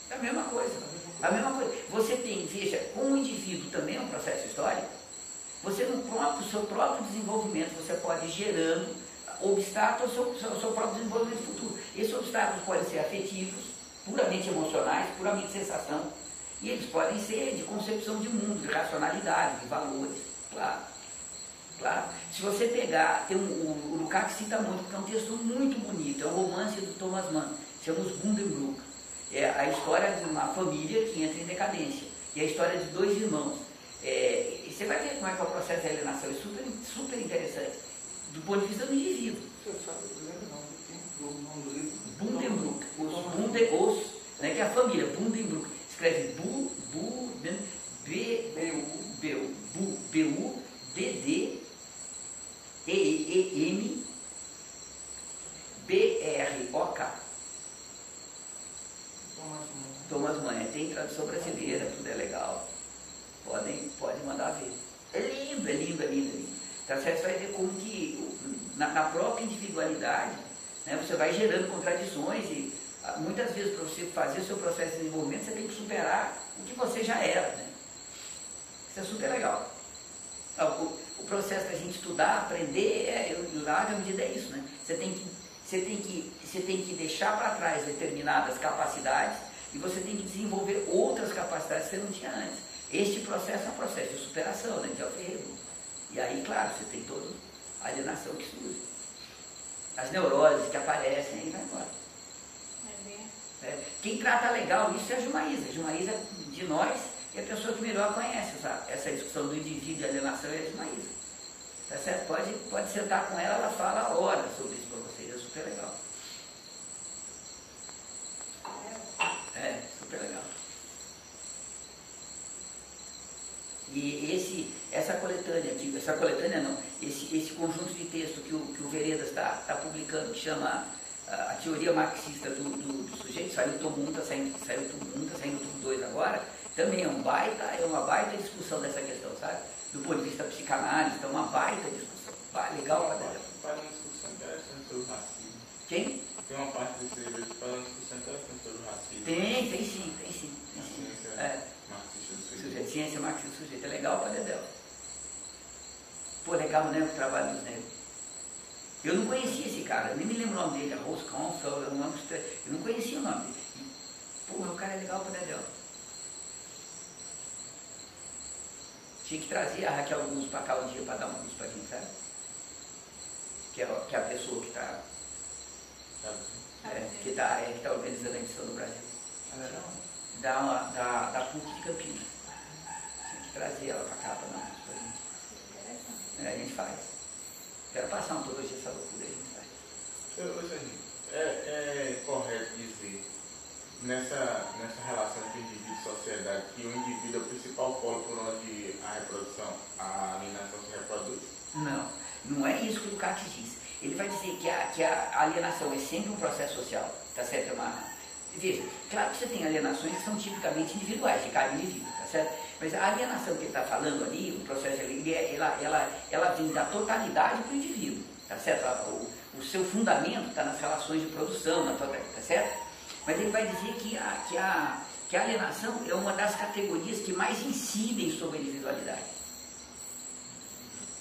É a mesma coisa. A mesma coisa. Você tem, veja, como o indivíduo também é um processo histórico, você no seu próprio desenvolvimento, você pode ir gerando obstáculos ao seu próprio desenvolvimento futuro. Esses obstáculos podem ser afetivos, puramente emocionais, puramente sensação, e eles podem ser de concepção de mundo, de racionalidade, de valores, claro. Claro. Se você pegar, o Lukács cita muito, porque é um texto muito bonito, é um romance do Thomas Mann, chama Os Buddenbrook. É a história de uma família que entra em decadência, e a história de dois irmãos. E você vai ver como é que é o processo de alienação, é super, super interessante, do ponto de vista do indivíduo. O senhor sabe, eu lembro o nome do livro? Buddenbrook, né, que é a família, Buddenbrook, escreve B-U-D-D-E-E-M-B-R-O-K. Thomas Mann, tem tradução brasileira, tudo é legal. Podem mandar ver. É lindo, é lindo, é lindo, é lindo. Tá certo? Você vai ver como que na própria individualidade, né, você vai gerando contradições e muitas vezes para você fazer o seu processo de desenvolvimento você tem que superar o que você já era, né? Isso é super legal. O processo da gente estudar, aprender, em larga medida é isso, né? Você tem que deixar para trás determinadas capacidades e você tem que desenvolver outras capacidades que você não tinha antes. Este processo é um processo de superação, né, que é o Ferreiro. E aí, claro, você tem toda a alienação que surge. As neuroses que aparecem, aí vai embora. Quem trata legal isso é a Jumaísa. A Jumaísa, de nós, é a pessoa que melhor conhece essa discussão do indivíduo e alienação, é a Jumaísa. Tá certo? Pode sentar com ela, ela fala horas sobre isso para vocês, é super legal. É, super legal. E essa coletânea aqui, esse conjunto de texto que o Veredas está publicando, que chama a teoria marxista do sujeito, saiu o tomo 1, está saindo o tomo 2 agora, também é uma baita discussão dessa questão, sabe? Do ponto de vista da psicanálise, então uma baita discussão. Legal para dentro. Faz uma discussão interessante sobre o racismo. Quem? Tem uma parte desse livro que faz uma discussão interessante sobre o racismo. Tem sim. Ciência marxista do sujeito. Ciência marxista do sujeito, é legal para dedéu. Pô, legal, né, o trabalho dos negros. Eu não conhecia esse cara, nem me lembro o nome dele, Rose Council, eu não conhecia o nome dele. legal para o Dedéu. Tinha que trazer a Raquel Augusto para cá um dia para dar um curso para a gente, sabe? Que é a pessoa que está que tá organizando a edição do Brasil. Da PUC de Campinas. Tinha que trazer ela para cá para dar um curso para a gente. A gente faz. Quero passar uma antologia essa loucura, a gente faz. É correto dizer, nessa relação entre indivíduo e sociedade, que o indivíduo é o principal polo por onde a reprodução, a alienação se reproduz? Não é isso que o Lukács diz. Ele vai dizer que a alienação é sempre um processo social, tá certo? Veja, claro que você tem alienações que são tipicamente individuais, de cada indivíduo, tá certo? Mas a alienação que ele está falando ali, o processo de alegria, ela vem da totalidade para o indivíduo, tá certo? O seu fundamento está nas relações de produção, tá certo? Mas ele vai dizer que a alienação é uma das categorias que mais incidem sobre a individualidade.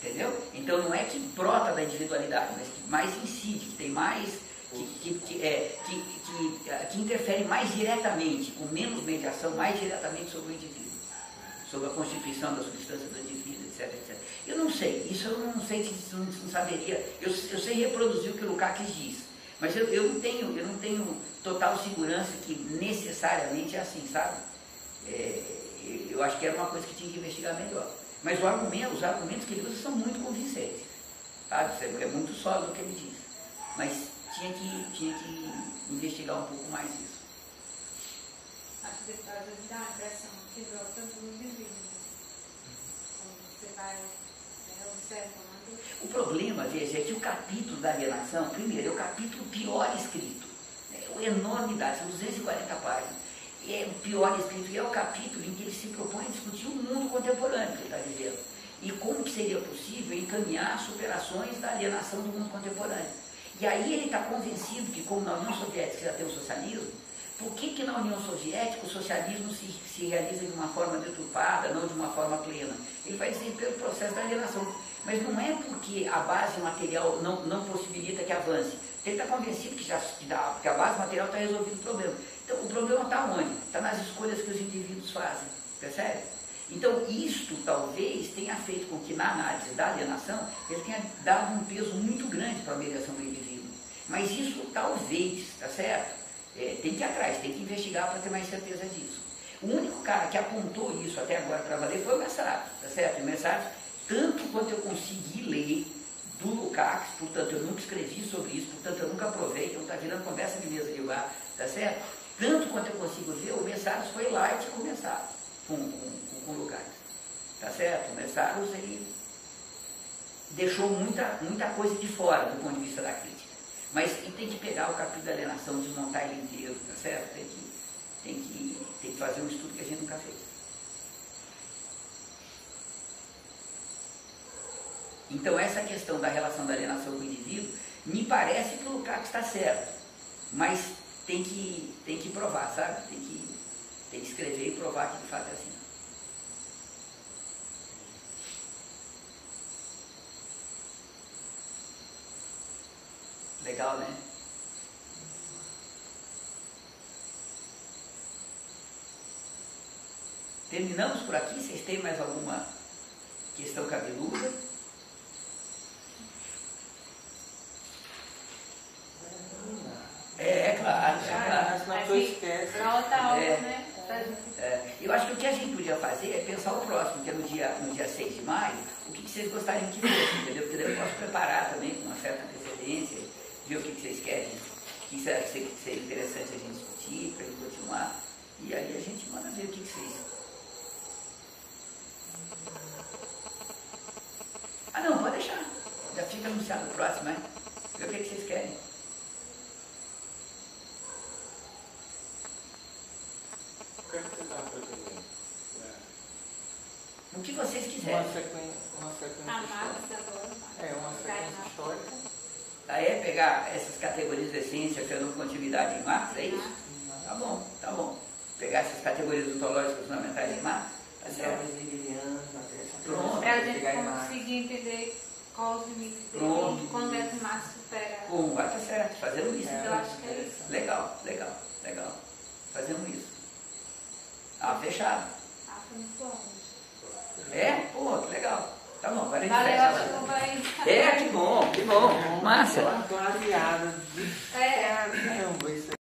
Entendeu? Então não é que brota da individualidade, mas que mais incide, que tem mais, que interfere mais diretamente, com menos mediação, mais diretamente sobre o indivíduo, sobre a constituição da substância do indivíduo, etc, etc. Eu não sei, isso eu não sei, não saberia, eu sei reproduzir o que o Lukács diz, mas eu não tenho total segurança que necessariamente é assim, sabe? Eu acho que era uma coisa que tinha que investigar melhor. Mas os argumentos que ele usa são muito convincentes, sabe? É muito sólido o que ele diz. Mas tinha que investigar um pouco mais isso. Acho que às vezes dá a impressão que brota do indivíduo. Quando você vai observando. O problema, veja, é que o capítulo da alienação, primeiro, é o capítulo pior escrito. É enormidade, são 240 páginas. É o pior escrito, e é o capítulo em que ele se propõe a discutir o mundo contemporâneo que ele está vivendo. E como que seria possível encaminhar superações da alienação do mundo contemporâneo. E aí ele está convencido que, como na União Soviética já tem o socialismo, por que na União Soviética o socialismo se realiza de uma forma deturpada, não de uma forma plena? Ele vai dizer pelo processo da alienação. Mas não é porque a base material não possibilita que avance. Ele está convencido que a base material está resolvido o problema. Então, o problema está onde? Está nas escolhas que os indivíduos fazem, percebe? Então, isto talvez tenha feito com que, na análise da alienação, ele tenha dado um peso muito grande para a mediação do indivíduo. Mas isso talvez, tá certo? Tem que ir atrás, tem que investigar para ter mais certeza disso. O único cara que apontou isso até agora para valer foi o Messato, tá certo? O Messato, tanto quanto eu consegui ler do Lukács, portanto, eu nunca escrevi sobre isso, portanto, eu nunca provei, então está virando conversa de mesa de bar, tá certo? Tanto quanto eu consigo ver, o Messaros foi light começar com o Lukács, tá certo? O Messaros, ele deixou muita coisa de fora do ponto de vista da crítica, mas tem que pegar o capítulo da alienação, desmontar ele inteiro, tá certo? Tem que fazer um estudo que a gente nunca fez. Então essa questão da relação da alienação com o indivíduo, me parece que o Lukács está certo, mas tem que provar, sabe? Tem que escrever e provar que de fato é assim. Legal, né? Terminamos por aqui. Vocês têm mais alguma questão cabeluda? Claro. Mas não esquece. Né? Eu acho que o que a gente podia fazer é pensar o próximo, que é no dia 6 de maio, o que vocês gostariam que fosse, entendeu? Porque daí eu posso preparar também com uma certa antecedência, ver o que vocês querem, o que será que seria interessante a gente discutir, para ele continuar, e aí a gente manda ver o que vocês. Ah não, pode deixar. Já fica anunciado o próximo, né? Ver o que vocês querem. O que vocês quiserem. Uma sequência histórica. Uma sequência histórica. Aí é pegar essas categorias de essência, fenocontinuidade em Marx, é isso? Tá bom. Pegar essas categorias ontológicas fundamentais em Marx, tá certo? Pronto. Para a gente conseguir entender qual os limites dele, quando é que Marx supera. Vai, tá certo, fazendo isso. Eu acho que é isso. Legal. Fazendo isso. Ah, fechado. Ah, foi muito longe. É? Pô, que legal. Tá bom, agora a gente Valeu, fecha acho que lá. não vai. É, que bom, que bom. Massa. Uma clareada de É. caramba isso